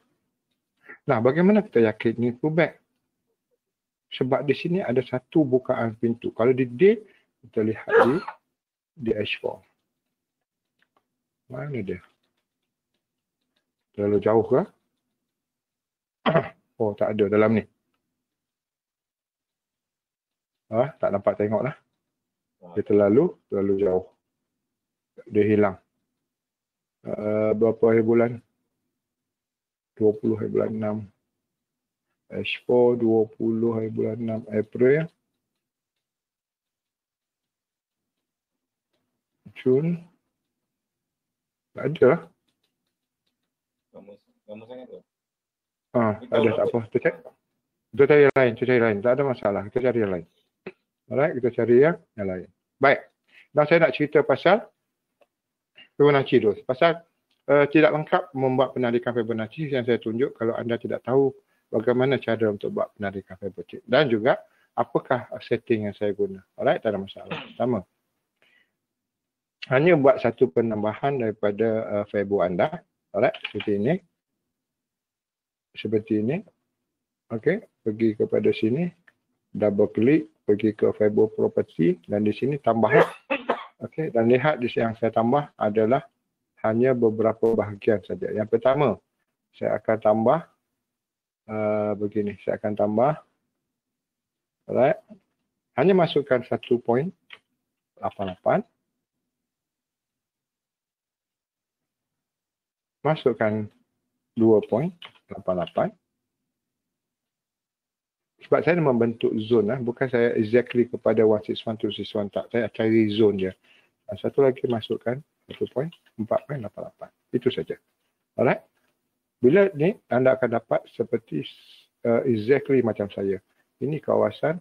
Nah, bagaimana kita yakin ini pullback? Sebab di sini ada satu bukaan pintu. Kalau di day, kita lihat di H4. Mana dia? Terlalu jauh ke? Oh, tak ada dalam ni. Tak nampak tengok lah. Dia terlalu jauh. Dia hilang. Berapa hari bulan? 20 hari bulan 6. H4 20 hari bulan 6 April. Jun. Tak ada lah. Lama sangat tu. Ada tak apa. Kita cari yang lain. Tak ada masalah. Kita cari yang lain. Alright, kita cari yang lain. Baik. Dan saya nak cerita pasal Fibonacci dulu. Pasal tidak lengkap membuat penarikan Fibonacci yang saya tunjuk kalau anda tidak tahu bagaimana cara untuk buat penarikan Fibonacci. Dan juga apakah setting yang saya guna. Alright, tak ada masalah. Sama. Hanya buat satu penambahan daripada Fibo anda. Alright, seperti ini. Okey, pergi kepada sini. Double klik. Pergi ke Fibo Property dan di sini tambah. Okey, dan lihat di sini yang saya tambah adalah hanya beberapa bahagian saja. Yang pertama, saya akan tambah begini. Saya akan tambah. Alright. Hanya masukkan 1.88. Masukkan 2.88. Sebab saya membentuk zone bukan saya exactly kepada 161 to 161 tak. Saya cari zone je. Dan satu lagi masukkan 1.488. Itu saja. Alright. Bila ni anda akan dapat seperti exactly macam saya. Ini kawasan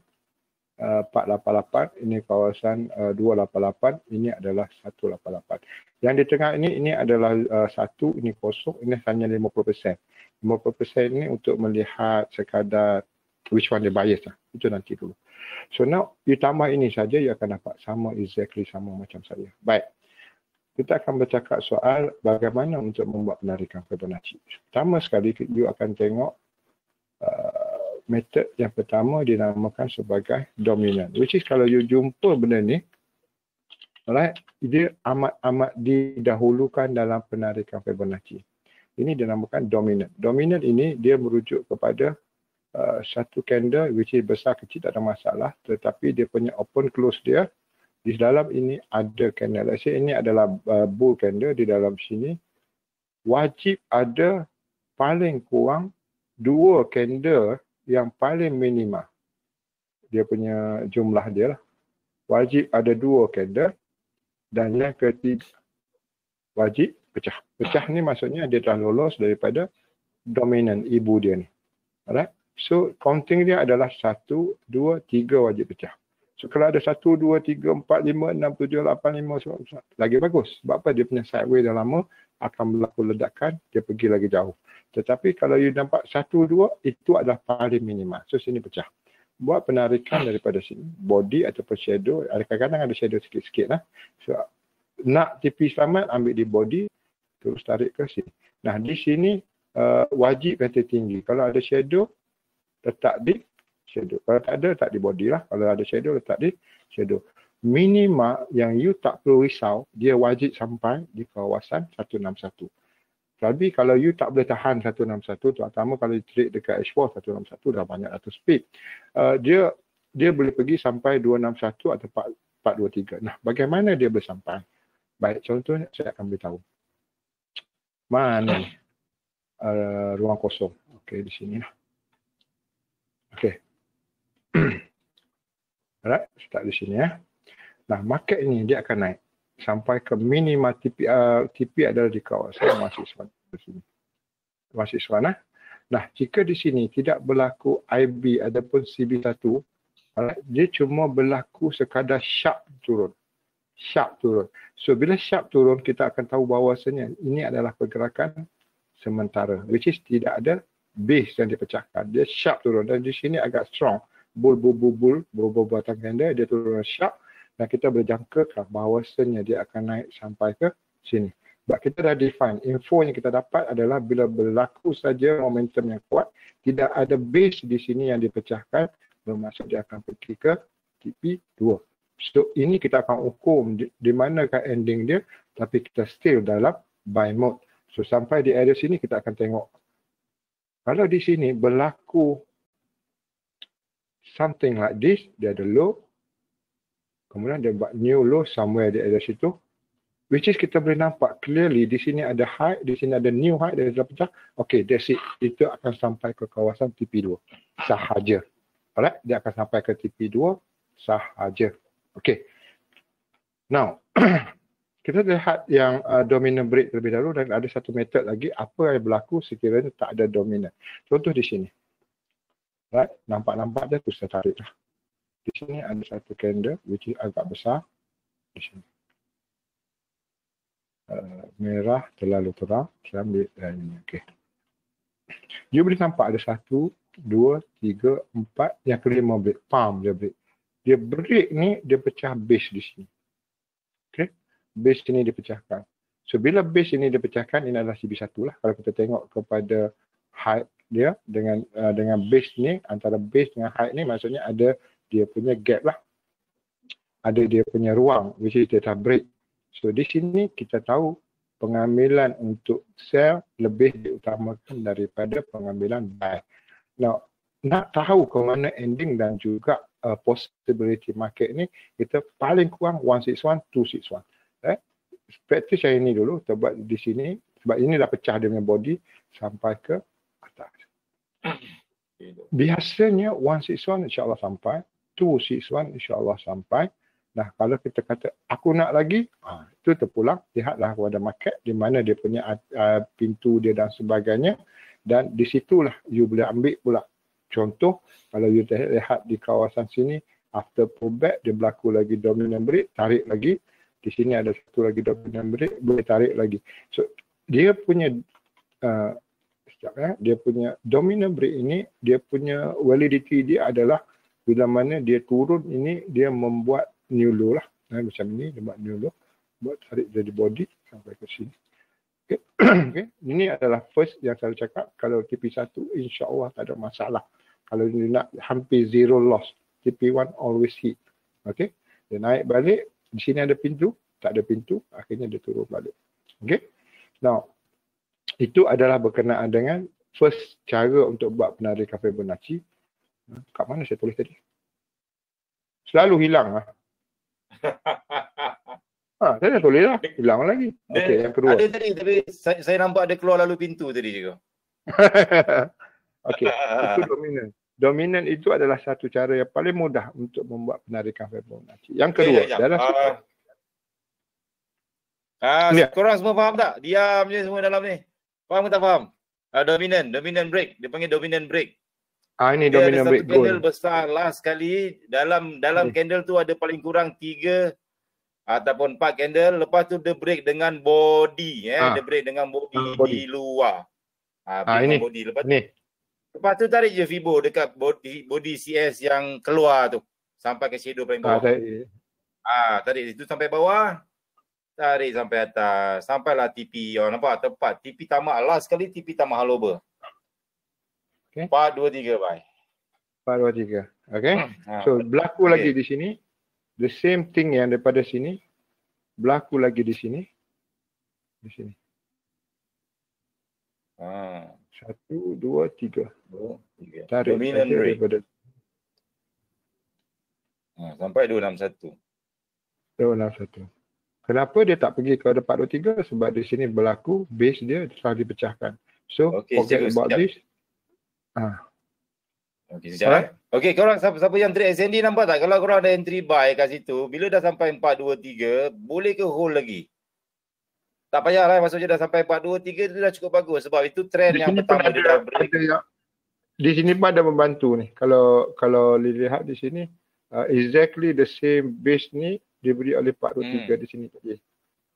488, ini kawasan 288, ini adalah 188. Yang di tengah ini adalah 1, ini kosong, ini hanya 50%. 50% ini untuk melihat sekadar which one dia bias lah. Itu nanti dulu. So now, you tambah ini saja, you akan dapat exactly sama macam saya. Baik. Kita akan bercakap soal bagaimana untuk membuat penarikan Fibonacci. Pertama sekali, you akan tengok metod yang pertama dinamakan sebagai dominant. Which is kalau you jumpa benda ni, alright, dia amat didahulukan dalam penarikan Fibonacci. Ini dinamakan dominant. Dominant ini dia merujuk kepada satu candle which is besar kecil tak ada masalah, tetapi dia punya open close dia di dalam ini ada candle. Let's say ini adalah bull candle, di dalam sini wajib ada paling kurang 2 candle yang paling minima. Dia punya jumlah dia lah. Wajib ada 2 candle dan yang ketiga wajib pecah. Pecah ni maksudnya dia dah lolos daripada dominant ibu dia ni. Alright. So counting dia adalah 1, 2, 3 wajib pecah. So kalau ada 1, 2, 3, 4, 5, 6, 7, 8, 5, 9, lagi bagus. Sebab apa? Dia punya sideway dah lama akan berlaku ledakan, dia pergi lagi jauh. Tetapi kalau you nampak 1, 2, itu adalah paling minima. So sini pecah. Buat penarikan daripada sini. Body ataupun shadow. Kadang-kadang ada shadow sikit-sikit lah. So nak tipis selamat, ambil di body. Terus tarik ke sini. Nah di sini wajib kata tinggi. Kalau ada shadow, letak di shadow. Kalau tak ada, letak di body lah. Kalau ada shadow, letak di shadow. Minima yang you tak perlu risau, dia wajib sampai di kawasan 161. Tapi kalau you tak boleh tahan 161, terutama kalau you trade dekat H4 161 dah banyak ratus pip. Dia boleh pergi sampai 261 atau 423. Nah, bagaimana dia boleh sampai? Baik, contohnya saya akan beritahu. Mana ni? Ruang kosong. Okey, di sini lah. Okey. Alright, start di sini ya. Nah, market ini dia akan naik sampai ke minima TP adalah di kawasan mahasiswa di sini. Mahasiswa nah. Nah, jika di sini tidak berlaku IB ataupun CB1, dia cuma berlaku sekadar sharp turun. Sharp turun. So bila sharp turun, kita akan tahu bahawasanya ini adalah pergerakan sementara, which is tidak ada base yang dipecahkan. Dia sharp turun dan di sini agak strong. bul batang candle, dia turun sharp dan kita berjangka bahawasanya dia akan naik sampai ke sini. Sebab kita dah define, info yang kita dapat adalah bila berlaku saja momentum yang kuat, tidak ada base di sini yang dipecahkan, bermaksud dia akan pergi ke TP2. So ini kita akan ukur di manakah ending dia, tapi kita still dalam buy mode. So sampai di area sini kita akan tengok. Kalau di sini berlaku something like this, dia ada low, kemudian dia buat new low somewhere di area situ, which is kita boleh nampak clearly di sini ada high, di sini ada new high, dia dah pecah. Okay, that's it. Itu akan sampai ke kawasan TP2 sahaja. Alright, dia akan sampai ke TP2 sahaja. Okay. Now, kita lihat yang dominant break terlebih dahulu dan ada satu method lagi apa yang berlaku sekiranya tak ada dominant. Contoh di sini. Right, nampak-nampak dia tu saya tarik dah. Di sini ada satu candle which is agak besar di sini. Merah terlalu terang, saya ambil ini. Okay. You boleh nampak ada 1, 2, 3, 4, yang kelima break, palm dia break. Dia break ni, dia pecah base di sini. Okay. Base ini dipecahkan. So bila base ini dipecahkan, ini adalah CB1 lah. Kalau kita tengok kepada height dia dengan base ni, antara base dengan height ni maksudnya ada dia punya gap lah. Ada dia punya ruang, which is data break. So di sini kita tahu pengambilan untuk sell lebih diutamakan daripada pengambilan buy. Now, nak tahu ke mana ending dan juga possibility market ni, kita paling kurang 161, 261. Practice yang ini dulu, kita buat di sini, sebab ini dah pecah dia punya body sampai ke atas. Biasanya 161 insyaAllah sampai, 261 insyaAllah sampai. Nah, kalau kita kata aku nak lagi, itu terpulang, lihatlah kepada market di mana dia punya pintu dia dan sebagainya, dan di situlah you boleh ambil pula. Contoh, kalau you lihat di kawasan sini, after pullback dia berlaku lagi dominant break, tarik lagi. Di sini ada satu lagi dominant break, boleh tarik lagi. So dia punya dia punya dominant break ini, dia punya validity dia adalah bila mana dia turun ini, dia membuat new low lah. Macam ni, dia buat new low. Buat tarik jadi body sampai ke sini. Okay. Okay. Ini adalah first yang saya cakap. Kalau TP1, insyaAllah tak ada masalah. Kalau dia nak hampir zero loss. TP1 always hit. Okay. Dia naik balik. Di sini ada pintu. Tak ada pintu. Akhirnya dia turun balik. Okay. Now, itu adalah berkenaan dengan first cara untuk buat penarikan Fibonacci. Kat mana saya tulis tadi? Selalu hilang lah. Saya dah tulis lah. Hilang lagi. Okey, yang kedua. Ada tadi, tapi saya nampak ada keluar lalu pintu tadi juga. Okey, itu dominan. Dominan itu adalah satu cara yang paling mudah untuk membuat penarikan Fibonacci. Yang kedua, dalam korang semua faham tak? Diam je semua dalam ni. Faham ke tak faham? Dominant break. Dia panggil dominant break. Ini dia dominant break. Ada satu candle besar last kali. Dalam candle tu ada paling kurang 3 ataupun 4 candle. Lepas tu dia break dengan body. Dia break dengan body di luar. Ini. Body. Lepas tu tarik je Fibo dekat body CS yang keluar tu. Sampai ke shadow paling bawah. Tarik itu sampai bawah. Tarik sampai atas. Sampailah TP. Nampak? Tepat. TP tamak. Last kali TP tamak halover. Okay. 4, 2, 3, bye. 4, 2, 3. Okay. So, berlaku lagi di sini. The same thing yang daripada sini. Berlaku lagi di sini. Di sini. 1, 2, 3. Tarik. Dominant break. Sampai 261. 261. Kenapa dia tak pergi ke 423? Sebab di sini berlaku base dia telah dipecahkan. So, forget about this. Okey, sekejap. Okey, korang siapa yang trade SND nampak tak? Kalau korang ada entry buy kat situ, bila dah sampai 423, boleh ke hold lagi? Tak payahlah, maksudnya dah sampai 423 itu dah cukup bagus sebab itu trend yang pertama dia dah break. Di sini pun ada membantu ni. Kalau lihat di sini, exactly the same base ni diberi oleh 423 di sini tadi.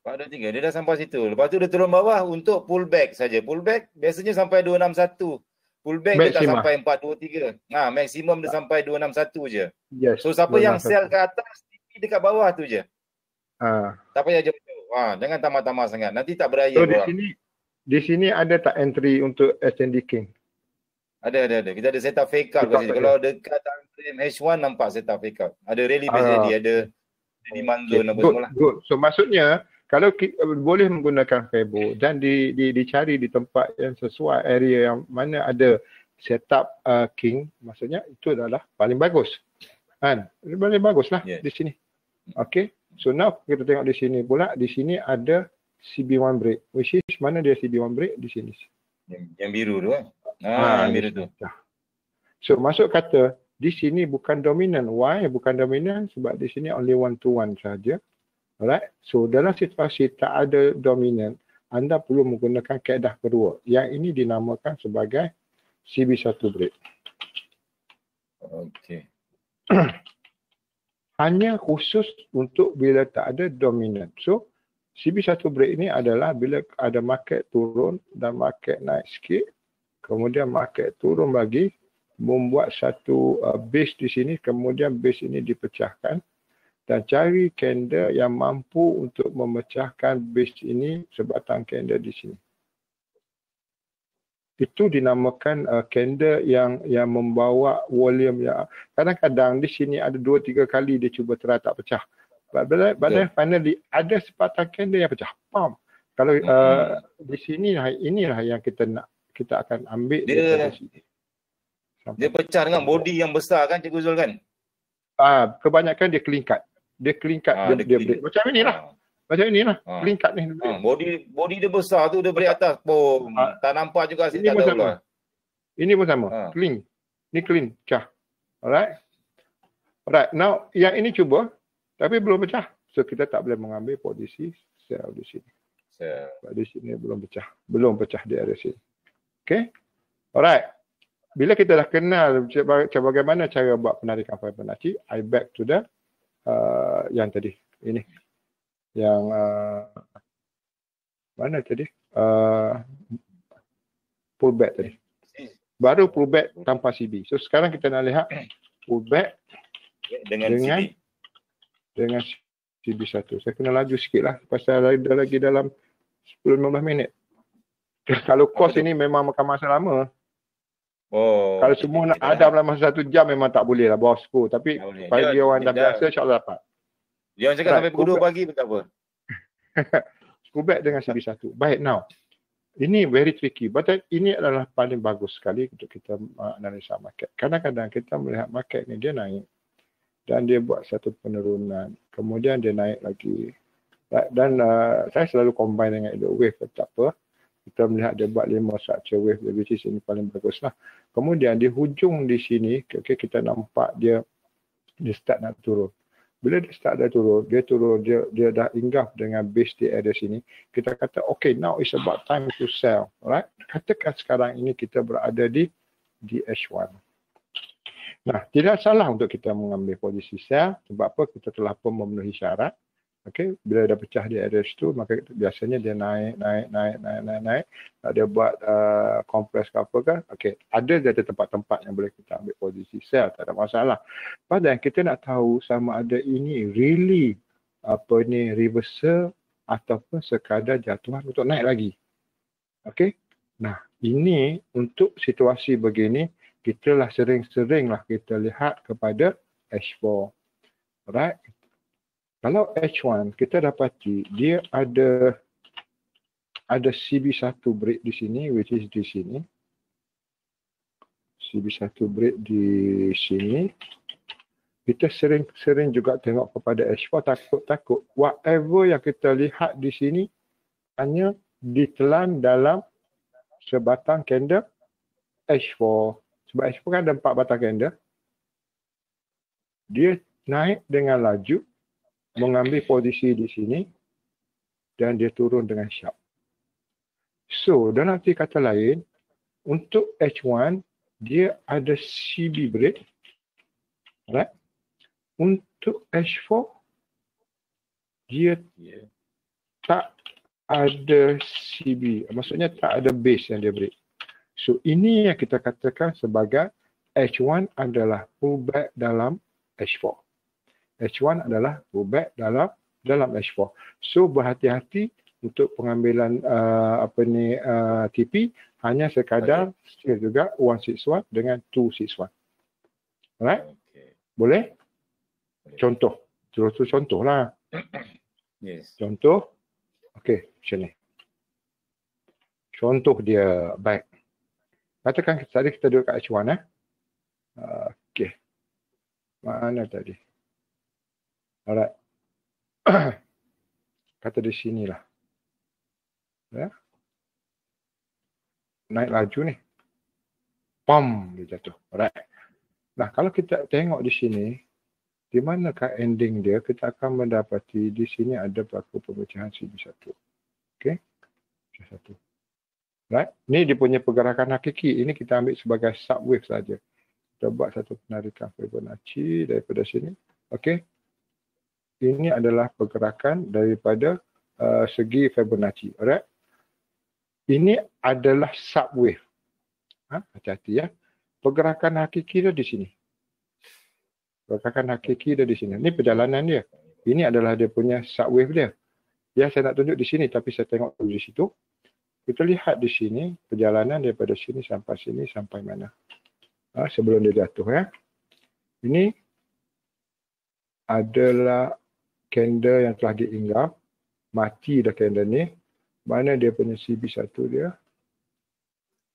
423, dia dah sampai situ. Lepas tu dia turun bawah untuk pullback saja. Pullback biasanya sampai 261. Pullback dia tak sampai 423. Maksimum dia sampai 261 je. Yes. So siapa yang sell ke atas, TP dekat bawah tu je. Tak payah jauh-jauh. Jangan tamah-tamah sangat. Nanti tak beraya. So di sini ada tak entry untuk SND King? Ada. Kita ada setup fake out kat sini. Kalau dekat frame H1 nampak setup fake out. Ada rally BZD, ada demand zone apa semua lah. Good. So maksudnya kalau boleh menggunakan Febo dan dicari di tempat yang sesuai, area yang mana ada setup King, maksudnya itu adalah paling bagus. Kan? Paling bagus lah di sini. Okay. So now kita tengok di sini pula. Di sini ada CB1 break. Which is mana dia CB1 break? Di sini. Yang biru tu kan? Yang biru tu. So maksud kata di sini bukan dominan. Why bukan dominan? Sebab di sini only 1-to-1 saja. Alright. So dalam situasi tak ada dominan, anda perlu menggunakan kaedah kedua. Yang ini dinamakan sebagai CB1 break. Okey. Hanya khusus untuk bila tak ada dominan. So CB1 break ini adalah bila ada market turun dan market naik sikit, kemudian market turun lagi, membuat satu base di sini, kemudian base ini dipecahkan dan cari candle yang mampu untuk memecahkan base ini sebatang candle di sini. Itu dinamakan candle yang membawa volume yang kadang-kadang di sini ada 2-3 kali dia cuba try tak pecah. But finally ada sebatang candle yang pecah. Pam. Kalau di sini inilah yang kita akan ambil dia pecah dengan body yang besar kan Cikgu Zul kan? Kebanyakan dia clean cut. Dia clean cut dia break. Macam inilah. Macam inilah. Clean cut ni. Body dia besar tu dia break atas. Tak nampak juga sini tak tahu lah. Ini pun sama. Clean. Ni clean. Pecah. Alright. Now yang ini cuba tapi belum pecah. So kita tak boleh mengambil posisi sell di sini. Di sini belum pecah. Belum pecah di area sini. Okay. Alright. Bila kita dah kenal bagaimana cara buat penarikan Fibonacci, I back to the yang tadi. Ini. Yang mana tadi? Pullback tadi. Baru pullback tanpa CB. So sekarang kita nak lihat pullback dengan CB1. Saya kena laju sikit lah. Pasal dah lagi dalam 10-15 minit. Kalau course ini memang makan masa lama. Kalau semua nak ada dalam masa 1 jam memang tak boleh lah bosku. Tapi bagi orang dah biasa insyaAllah dapat. Jangan cakap sampai pukul 2 pagi pun tak apa. Pullback dengan CB1. Baik, now. Ini very tricky. But ini adalah paling bagus sekali untuk kita analisa market. Kadang-kadang kita melihat market ni dia naik. Dan dia buat satu penurunan. Kemudian dia naik lagi. Dan saya selalu combine dengan elliott wave. Tak apa. Kita melihat dia buat 5 structure wave. Which is ini paling bagus lah. Kemudian di hujung di sini. Kita nampak dia start nak turun. Bila dia start dah turun. Dia dah inggaf dengan base di area sini. Kita kata okay, now is about time to sell. Alright. Katakan sekarang ini kita berada di H1. Nah, tidak salah untuk kita mengambil posisi sell. Sebab apa? Kita telah pun memenuhi syarat. Okey, bila dah pecah di area situ, maka biasanya dia naik. Dia buat compress ke apa kan. Okey, ada tempat-tempat yang boleh kita ambil posisi sell. Tak ada masalah. Padahal kita nak tahu sama ada ini really reversal ataupun sekadar jatuhan untuk naik lagi. Okey. Nah, ini untuk situasi begini, kita lah sering-seringlah kita lihat kepada H4. Alright. Kalau H1 kita dapati dia ada CB1 break di sini, which is di sini. CB1 break di sini. Kita sering juga tengok kepada H4 takut whatever yang kita lihat di sini hanya ditelan dalam sebatang candle H4. Sebab H4 kan ada 4 batang candle. Dia naik dengan laju, mengambil posisi di sini dan dia turun dengan sharp. So, dalam arti kata lain, untuk H1, dia ada CB break. Right? Untuk H4, dia tak ada CB. Maksudnya tak ada base yang dia break. So ini yang kita katakan sebagai H1 adalah pullback dalam H4. H1 adalah pullback dalam H4. So berhati-hati untuk pengambilan TP hanya sekadar juga 161 dengan 261. Alright? Okay. Boleh? Contoh. Terus contohlah. Yes. Contoh. Okey, macam ni. Contoh dia baik. Katakan tadi kita duduk kat H1 okey. Mana tadi? Alright. Kata di sinilah. Ya. Naik laju ni. Pam, dia jatuh. Alright. Nah, kalau kita tengok di sini, di manakah ending dia, kita akan mendapati di sini ada berlaku pemecahan CB1. Okey. CB1. Right? Ni dia punya pergerakan hakiki. Ini kita ambil sebagai subwave saja. Kita buat satu penarikan Fibonacci daripada sini. Okey. Ini adalah pergerakan daripada segi Fibonacci. Alright? Ini adalah subwave. Hati-hati ya. Pergerakan hakiki dia di sini. Pergerakan hakiki dia di sini. Ini perjalanan dia. Ini adalah dia punya subwave dia. Ya, saya nak tunjuk di sini tapi saya tengok di situ. Kita lihat di sini perjalanan daripada sini sampai mana. Sebelum dia jatuh ya. Ini adalah candle yang telah diinggap. Mati dah candle ni. Mana dia punya CB1 dia?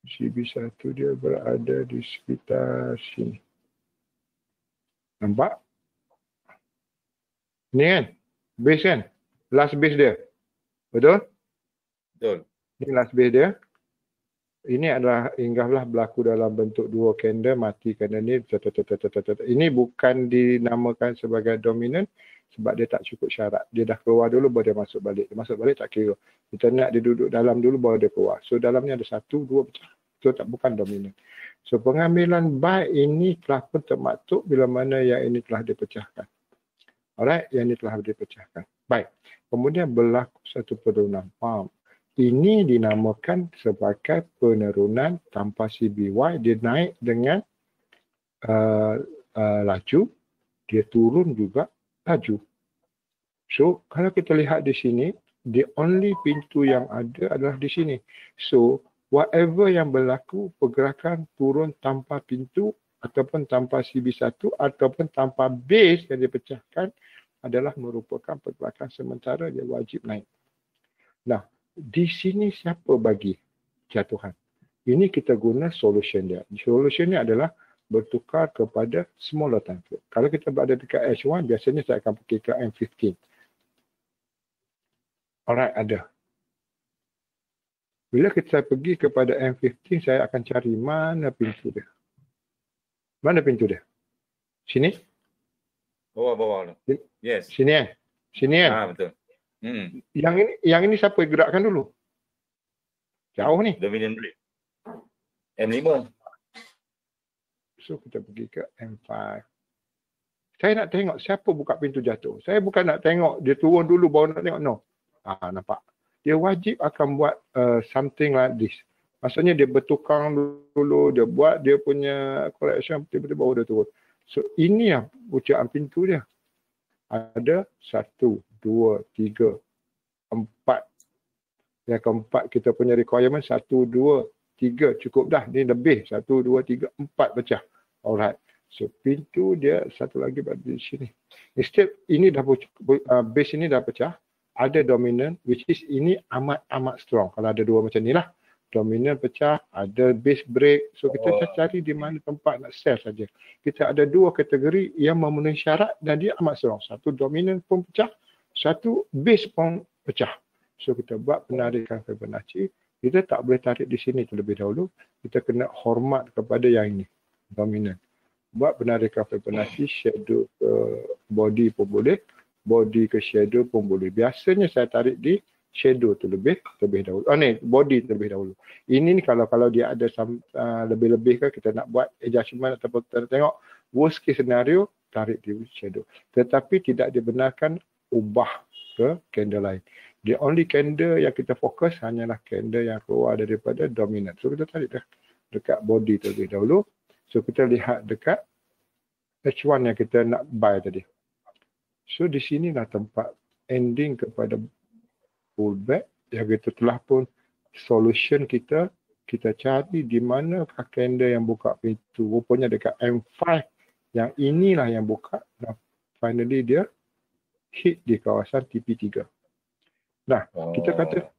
CB1 dia berada di sekitar sini. Nampak? Ni kan? Base kan? Last base dia. Betul? Betul. Ini last base dia. Ini adalah inggahlah berlaku dalam bentuk dua candle, mati candle ni. Ini bukan dinamakan sebagai dominant sebab dia tak cukup syarat. Dia dah keluar dulu baru dia masuk balik. Dia masuk balik tak kira. Kita nak dia duduk dalam dulu baru dia keluar. So dalamnya ada 1, 2 pecah. So tak bukan dominant. So pengambilan buy ini telah pun termaktub bila mana yang ini telah dipecahkan. Alright, yang ini telah dipecahkan. Baik. Kemudian berlaku satu penurunan. Ini dinamakan sebagai penurunan tanpa CBY. Dia naik dengan laju. Dia turun juga laju. So, kalau kita lihat di sini, the only pintu yang ada adalah di sini. So, whatever yang berlaku, pergerakan turun tanpa pintu ataupun tanpa CB1 ataupun tanpa base yang dipecahkan adalah merupakan pergerakan sementara, dia wajib naik. Nah, di sini siapa bagi jatuhan? Ini kita guna solution dia. Solution ni adalah bertukar kepada smaller time frame. Kalau kita berada dekat H1, biasanya saya akan pergi ke M15. Alright, ada. Bila kita pergi kepada M15, saya akan cari mana pintu dia. Mana pintu dia? Sini? Bawah. Yes. Sini kan? Sini kan? Betul. Yang ini siapa gerakkan dulu? Jauh ni. Dominant break. M5. So kita pergi ke M5. Saya nak tengok siapa buka pintu jatuh. Saya bukan nak tengok dia turun dulu baru nak tengok. No. Nampak. Dia wajib akan buat something like this. Maksudnya dia bertukang dulu, dia buat dia punya correction, tiba-tiba baru dia turun. So ini yang ucapan pintu dia. Ada 1, 2, 3, 4. Yang keempat kita punya requirement 1, 2, 3 cukup dah. Ni lebih 1, 2, 3, 4 pecah. Alright. So pintu dia satu lagi berada di sini. Instead ini dah base ini dah pecah. Ada dominant which is ini amat strong. Kalau ada dua macam ni lah. Dominant pecah, ada base break. So kita cari di mana tempat nak sell saja. Kita ada dua kategori yang memenuhi syarat dan dia amat strong. Satu dominant pun pecah, satu base pun pecah. So kita buat penarikan Fibonacci. Kita tak boleh tarik di sini terlebih dahulu. Kita kena hormat kepada yang ini, dominant. Buat penarikan Fibonacci, shadow ke body pun boleh, body ke shadow pun boleh. Biasanya saya tarik di shadow tu lebih dahulu. Body terlebih dahulu. Ini ni kalau dia ada lebih-lebih ke kita nak buat adjustment ataupun kita tengok worst case scenario, tarik di shadow. Tetapi tidak dibenarkan ubah ke candle lain. The only candle yang kita fokus hanyalah candle yang keluar daripada dominant. So kita tarik dah. dekat body terlebih dahulu. So kita lihat dekat H1 yang kita nak buy tadi. So di sinilah tempat ending kepada pullback yang kita telah pun solution kita cari di mana candle yang buka pintu. Rupanya dekat M5 yang inilah yang buka. Dan finally dia hit di kawasan TP3. Nah, kita kata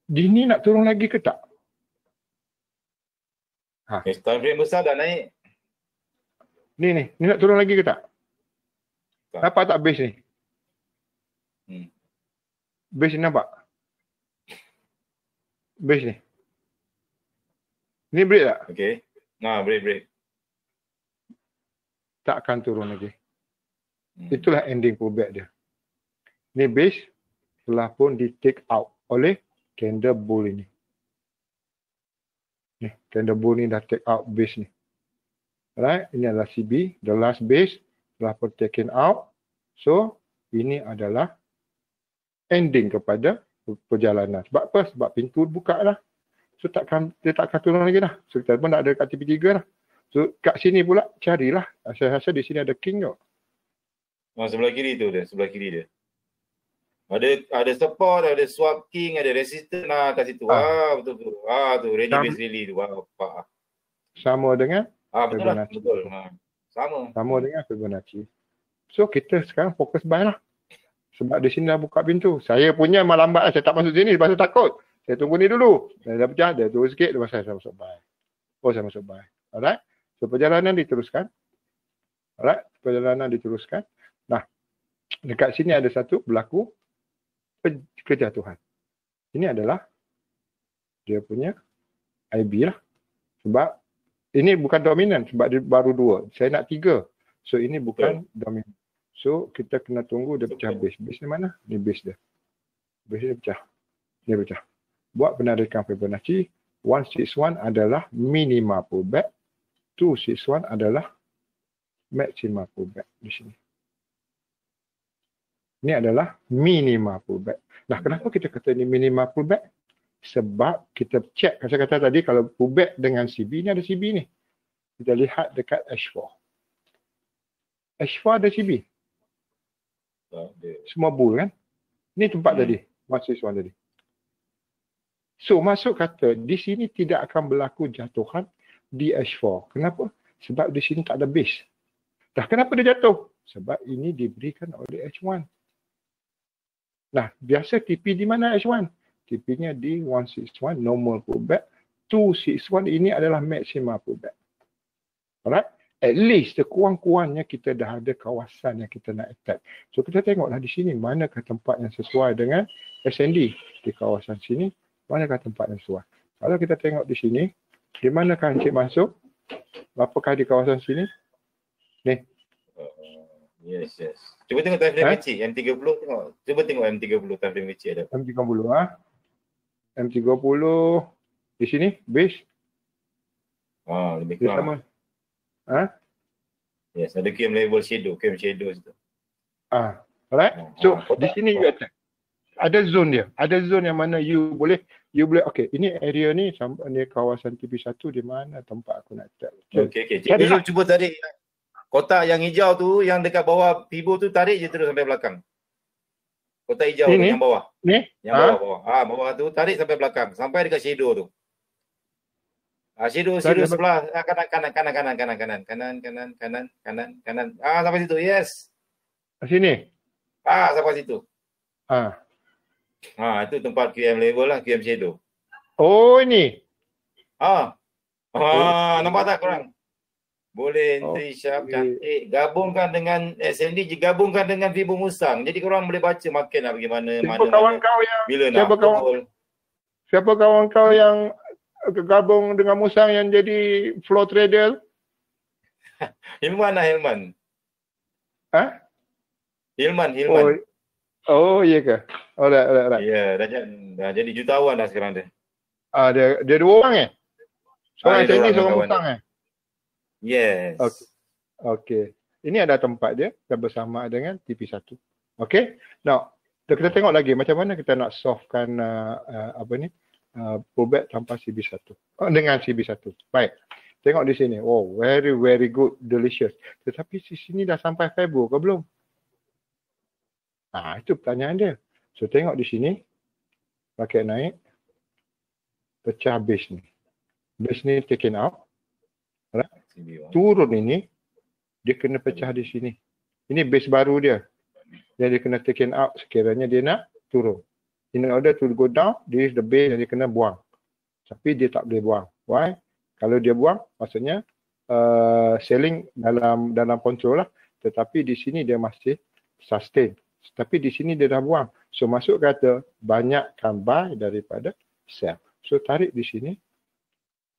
Dini nak turun lagi ke tak? Time frame besar dah naik. Ni nak turun lagi ke tak? Nampak tak base ni? Base ni nampak? Base ni. Ni break tak? Okay. Break. Tak akan turun lagi. Itulah ending pullback dia. Ni base telah pun di take out oleh candle bull ini. Ni, candle bull ni dah take out base ni. Alright, ini adalah CB, the last base telah pun taken out. So, ini adalah ending kepada perjalanan. Sebab apa? Sebab pintu buka lah. So, dia takkan turun lagi dah. So, kita pun tak ada kat TP3 lah. So, kat sini pula carilah. Saya rasa di sini ada king tu. Sebelah kiri tu dia, sebelah kiri dia. Ada support, ada swap king, ada resistance kat situ. Betul. Tu ready base rally tu. Pak. Sama dengan betul lah. Betul. Sama dengan Fibonacci. So kita sekarang fokus buy lah. Sebab di sini dah buka pintu. Saya punya malam lambat lah. Saya tak masuk sini sebab saya takut. Saya tunggu ni dulu. Saya dah pecah, dia turun sikit, lepas saya masuk buy. Saya masuk buy. Alright. So perjalanan diteruskan. Nah, dekat sini ada satu berlaku kejatuhan. Ini adalah dia punya IB lah. Sebab ini bukan dominan sebab dia baru 2. Saya nak 3. So ini bukan dominan. So kita kena tunggu dia pecah base. Base ni mana? Ni base dia. Base dia pecah. Dia pecah. Buat penarikan Fibonacci. 161 adalah minima pullback. 261 adalah maxima pullback di sini. Ini adalah minima pullback. Nah, kenapa kita kata ini minima pullback? Sebab kita check, saya kata tadi kalau pullback dengan CB, ni ada CB ni. Kita lihat dekat H4. H4 ada CB. Semua bull kan? Ini tempat tadi. Mahasiswa tadi. So, masuk kata, di sini tidak akan berlaku jatuhan di H4. Kenapa? Sebab di sini tak ada base. Dah kenapa dia jatuh? Sebab ini diberikan oleh H1. Nah, biasa TP di mana H1? TP-nya di 161, normal pullback. 261 ini adalah maximum pullback. Alright? At least, sekurang-kurangnya kita dah ada kawasan yang kita nak attack. So, kita tengoklah di sini, manakah tempat yang sesuai dengan SND. Di kawasan sini, manakah tempat yang sesuai. Kalau kita tengok di sini, di manakah Encik masuk? Apakah di kawasan sini? Ni. Yes. Cuba tengok time frame kecil. M30 tengok. Cuba tengok M30 time frame kecil ada. M30 M30 di sini base. Lebih kurang. Sama. Yes, ada QM level shadow, QM shadow situ. Alright. So di sini you attack. Ada zone dia. Ada zone yang mana you boleh okey, ini area ni kawasan TP1 di mana tempat aku nak attack. Okey. Cuba tarik kotak yang hijau tu yang dekat bawah Fibo tu, tarik je terus sampai belakang. Kotak hijau tu yang bawah. Ni? Yang bawah. Bawah tu tarik sampai belakang sampai dekat shadow tu. Shadow sebelah kanan. Sampai situ. Yes. Sini. Sampai situ. Itu tempat QM level lah, QM shadow. Oh, ini. Nampak tak korang? Boleh sharp, cantik. Gabungkan dengan SND, gabungkan dengan Fibo Musang. Jadi korang boleh baca makin lah bagaimana. Siapa kawan kau yang bila nak pukul. Siapa kawan kau yang gabung dengan Musang yang jadi flow trader? Hilman. Hilman. Oh, iya ke? Alright. Ya, dah jadi jutawan dah sekarang dia. Dia 2 orang Seorang Chinese, seorang Musang Yes. Okay. Ini ada tempat dia dan bersama dengan TP1. Okay. Now, kita tengok lagi macam mana kita nak solvekan Probate tanpa CB1. Dengan CB1. Baik. Tengok di sini. Oh, very, very good. Delicious. Tetapi di sini dah sampai Februari ke belum? Itu pertanyaan dia. So, tengok di sini. Raket naik. Pecah base ni. Base ni taken out. Right? Turun ini. Dia kena pecah di sini. Ini base baru dia. Yang dia kena taken out sekiranya dia nak turun. In order to go down, this is the base yang dia kena buang. Tapi dia tak boleh buang. Why? Kalau dia buang, maksudnya selling dalam control lah. Tetapi di sini dia masih sustain. Tapi di sini dia dah buang. So masuk kata banyakkan buy daripada sell. So tarik di sini.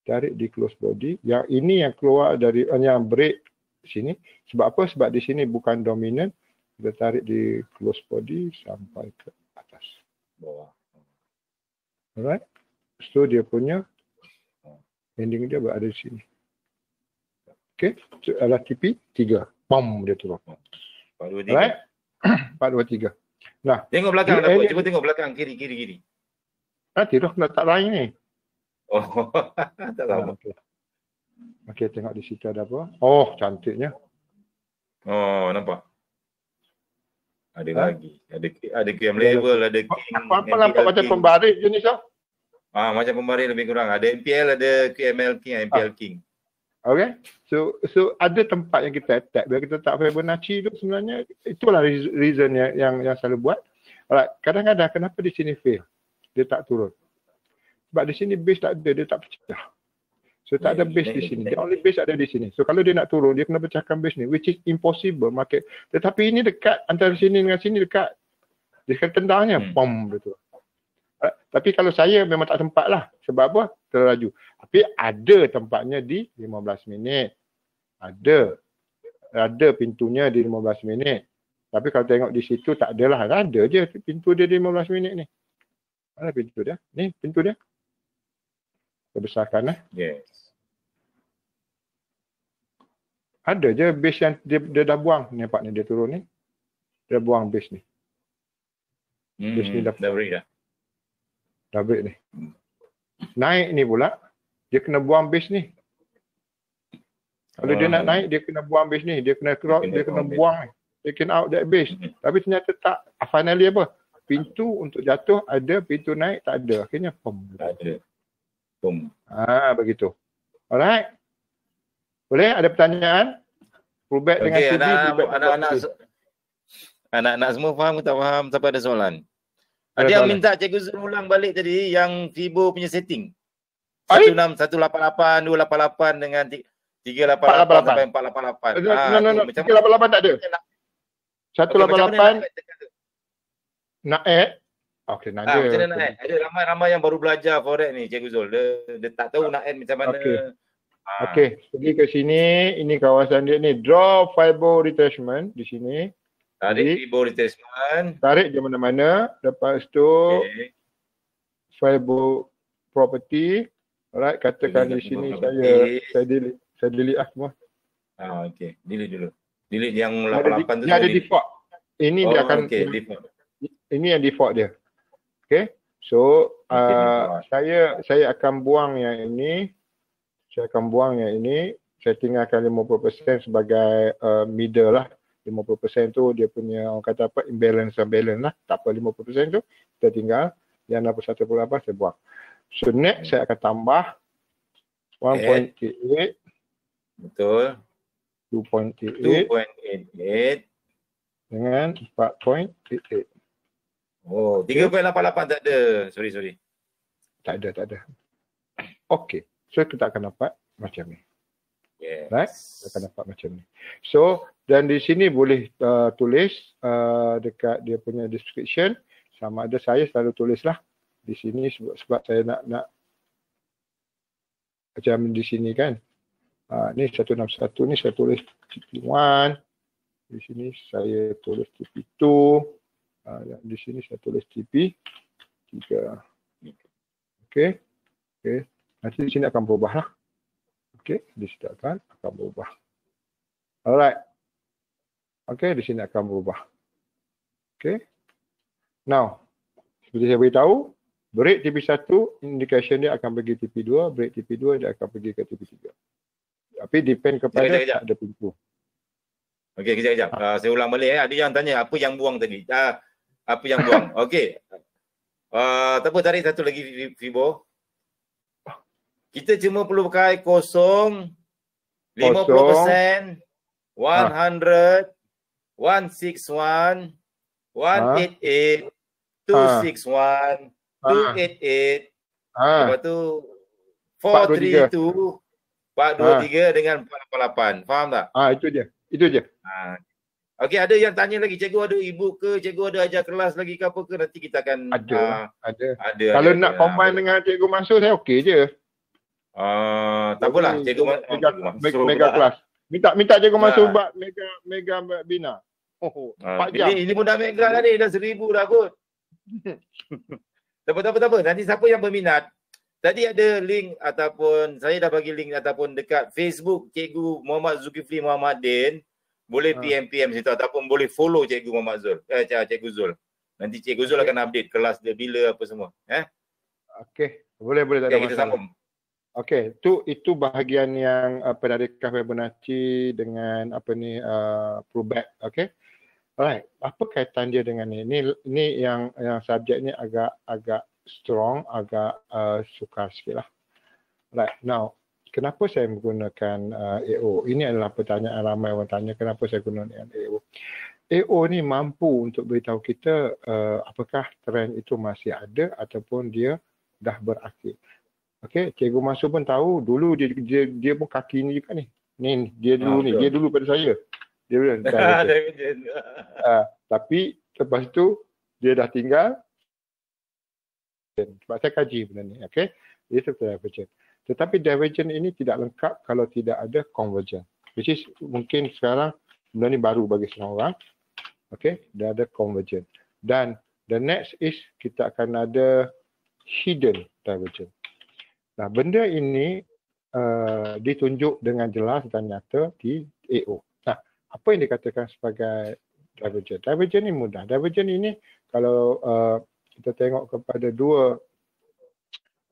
Tarik di close body. Yang ini yang keluar dari yang break sini. Sebab apa? Sebab di sini bukan dominant. Kita tarik di close body sampai ke atas. Bawah. Alright. So dia punya ending dia berada di sini. Okay. So adalah TP 3. Pom dia turun. 423. Alright. 423. Nah. Tengok belakang. Cuba tengok belakang. Kiri. Tidur nak tak lain ni. Oh. Tak tahu. Okay. Tengok di situ ada apa. Oh, cantiknya. Oh, nampak. Ada lagi. Ada QM level, ada King. Apa nampak macam pembaris jenis tu? Macam pembaris lebih kurang. Ada MPL, ada QML King, MPL King. Okay. So ada tempat yang kita attack. Bila kita tak Fibonacci tu sebenarnya, itulah reason yang selalu buat. Alright. Kadang-kadang kenapa di sini fail? Dia tak turun. Sebab di sini base tak ada, dia tak pecah. So tak ada base di sini. The only base ada di sini. So kalau dia nak turun, dia kena pecahkan base ni, which is impossible market. Tetapi ini dekat, antara sini dengan sini dekat. Dia akan tendangnya, pom betul. Tapi kalau saya memang tak tempat lah. Sebab apa? Terlaju. Tapi ada tempatnya di 15 minit. Ada pintunya di 15 minit. Tapi kalau tengok di situ tak adalah. Ada je pintu dia di 15 minit ni. Mana pintu dia? Ni pintu dia. Terbesarkan lah. Yes. Ada je base yang dia dah buang. Nampak ni dia turun ni. Dia buang base ni. Base ni dah break dah. Dah break ni. Naik ni pula. Dia kena buang base ni. Kalau dia nak naik, dia kena buang base ni. Dia kena crowd, dia kena buang ni. Taken out that base. Tapi ternyata tak. Finally apa? Pintu untuk jatuh ada, pintu naik tak ada. Akhirnya pom. Tak ada. Pom. Begitu. Alright. Boleh? Ada pertanyaan? Probate dengan CB. Anak-anak semua faham ke tak faham? Siapa ada soalan? Ada yang minta Cikgu Zul ulang balik tadi yang Fibo punya setting. 188, 288 dengan 388 sampai 488. No. 388 tak ada. 188 nak add. Okey, nak ada. Macam mana nak add? Ada ramai-ramai yang baru belajar forex ni Cikgu Zul. Dia tak tahu nak add macam mana. Okey, pergi ke sini. Ini kawasan dia ni. Draw Fibo retracement di sini. Tarik Fibo retracement. Tarik je mana-mana. Lepas tu Fibo property. Alright, katakan di sini saya delete semua. Okey, delete dulu. Delete yang 88 tu. Dia ada default. Ini dia akan default. Ini yang default dia. Okey. So saya akan buang yang ini. Saya akan buang yang ini. Saya tinggalkan 50% sebagai middle lah. 50% tu dia punya orang kata apa imbalance dan balance lah. Tak apa 50% tu kita tinggal. Yang 61.8 saya buang. So next saya akan tambah 1.88. Betul. 2.88 dengan 4.88. Oh, 3.88 tak ada. Sorry. Tak ada. Okey. So kita akan dapat macam ni. Yes. Right? Kita akan dapat macam ni. So, dan di sini boleh tulis dekat dia punya description. Sama ada saya selalu tulislah di sini sebab saya nak macam di sini kan. Ni 161 ni saya tulis TP1. Di sini saya tulis TP2. Di sini saya tulis TP3. Okey. Nanti di sini akan berubah lah. Okey, di sini akan berubah. Alright. Okey, di sini akan berubah. Okey. Now, seperti saya beritahu, break TP1, indication dia akan pergi TP2, break TP2 dia akan pergi ke TP3. Tapi depend kepada ada pintu. Okey, kejap. Saya ulang balik. Ada yang tanya apa yang buang tadi. Apa yang buang. Okey. Tak apa, tarik satu lagi Fibo. Kita cuma perlu pakai 0, 50%, 100, 161, 188, 261, 288, lepas tu 432, 423 dengan 488. Faham tak? Itu je. Okey, ada yang tanya lagi, cikgu ada e-book ke, cikgu ada ajar kelas lagi ke apa ke, nanti kita akan ada. Kalau nak combine dengan cikgu Mansur saya okey je. Tak apalah, cikgu mega kelas. Minta cikgu Mansur buat mega bina. 4 jam. Ini pun dah mega dah ni, dah 1000 dah kot. Tak apa. Nanti siapa yang berminat, tadi ada link ataupun saya dah bagi link ataupun dekat Facebook Cikgu Muhammad Zulkifli Muhammad Din. Boleh PM situ ataupun boleh follow Cikgu Muhammad Zul. Cikgu Zul. Nanti Cikgu Zul akan update kelas dia bila apa semua. Okey. Boleh tak ada masalah. Sambung. Okey, itu bahagian yang penarikan Fibonacci dengan pullback, okey. Alright, apa kaitan dia dengan ni? Ini yang subjek ni agak strong, agak sukar sikitlah. Right, now kenapa saya menggunakan AO? Ini adalah pertanyaan ramai orang tanya, kenapa saya gunakan AO. AO ni mampu untuk beritahu kita apakah trend itu masih ada ataupun dia dah berakhir. Okey, Cikgu Mansur pun tahu dulu dia pun kaki ni juga ni. Ni dia dulu pada saya. Dia dulu. Tapi lepas tu dia dah tinggal. Sebab saya kaji benda ni, okey. Itu divergent. Tetapi divergent ini tidak lengkap kalau tidak ada convergent. Which is mungkin sekarang benda ni baru bagi semua orang. Okey, dah ada convergent. Dan the next is kita akan ada hidden divergent. Nah, benda ini ditunjuk dengan jelas dan nyata di AO. Nah, apa yang dikatakan sebagai divergent? Divergent ini mudah. Divergent ini kalau kita tengok kepada dua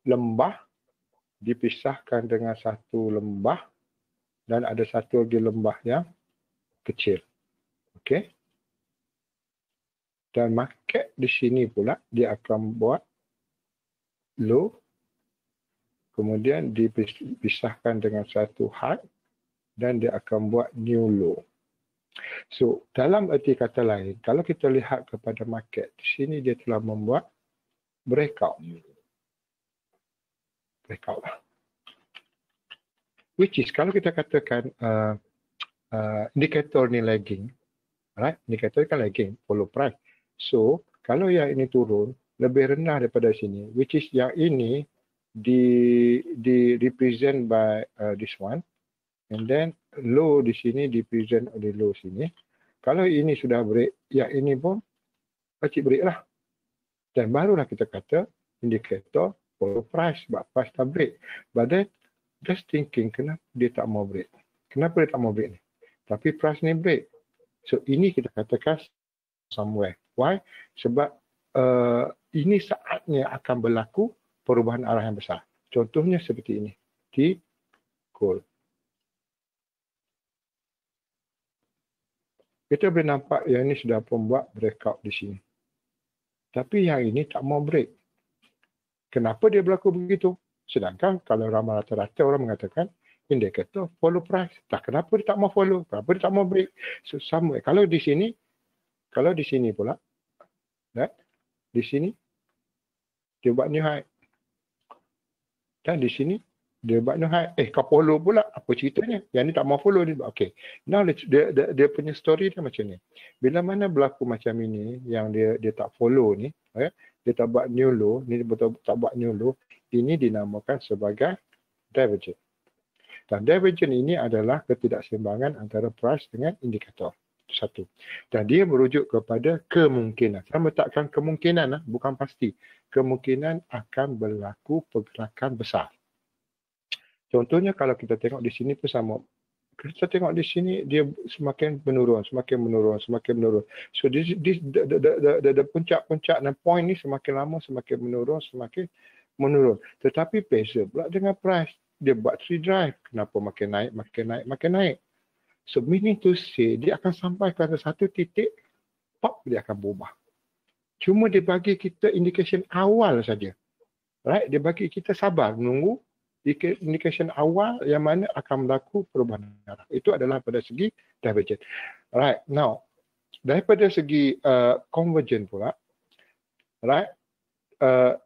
lembah dipisahkan dengan satu lembah dan ada satu lagi lembah yang kecil. Okey. Dan market di sini pula dia akan buat low, kemudian dipisahkan dengan satu high dan dia akan buat new low. So, dalam erti kata lain, kalau kita lihat kepada market, di sini dia telah membuat breakout. Breakout lah. Which is, kalau kita katakan indikator ni lagging, right? Indikator kan lagging, follow price. So, kalau yang ini turun, lebih rendah daripada sini, which is yang ini di represent by this one, and then low di sini represent oleh low sini. Kalau ini sudah break, yang ini pun pacik break lah. Dan barulah kita kata indikator follow price, sebab price dah break. But then just thinking, kenapa dia tak mau break? Kenapa dia tak mau break ni? Tapi price ni break. So ini kita katakan somewhere. Why? Sebab ini saatnya akan berlaku perubahan arah yang besar. Contohnya seperti ini. Di gold. Kita boleh nampak yang ini sudah membuat breakout di sini. Tapi yang ini tak mau break. Kenapa dia berlaku begitu? Sedangkan kalau ramai rata-rata orang mengatakan indikator follow price. Kenapa dia tak mau follow? Kenapa dia tak mau break? So somewhere. Kalau di sini pula, di sini dia buat new high. Dan di sini dia buat new high. Kau follow pula. Apa ceritanya? Yang ni tak mau follow ni. Okay. Now dia punya story dia macam ni. Bila mana berlaku macam ini, yang dia tak follow ni, dia tak buat new low, ni betul tak buat new low, ini dinamakan sebagai divergent. Dan divergent ini adalah ketidakseimbangan antara price dengan indikator. Itu satu. Dan dia merujuk kepada kemungkinan. Saya letakkan kemungkinan, bukan pasti. Kemungkinan akan berlaku pergerakan besar. Contohnya kalau kita tengok di sini pun sama. Kita tengok di sini dia semakin menurun. So the puncak-puncak dan point ni semakin lama semakin menurun. Tetapi beza pula dengan price. Dia buat 3 drive. Kenapa makin naik? So meaning to say dia akan sampai pada satu titik pop dia akan berubah. Cuma dia bagi kita indication awal saja. Right? Dia bagi kita sabar menunggu indication awal yang mana akan berlaku perubahan arah. Itu adalah pada segi divergent. Right. Now, daripada segi convergent pula, right?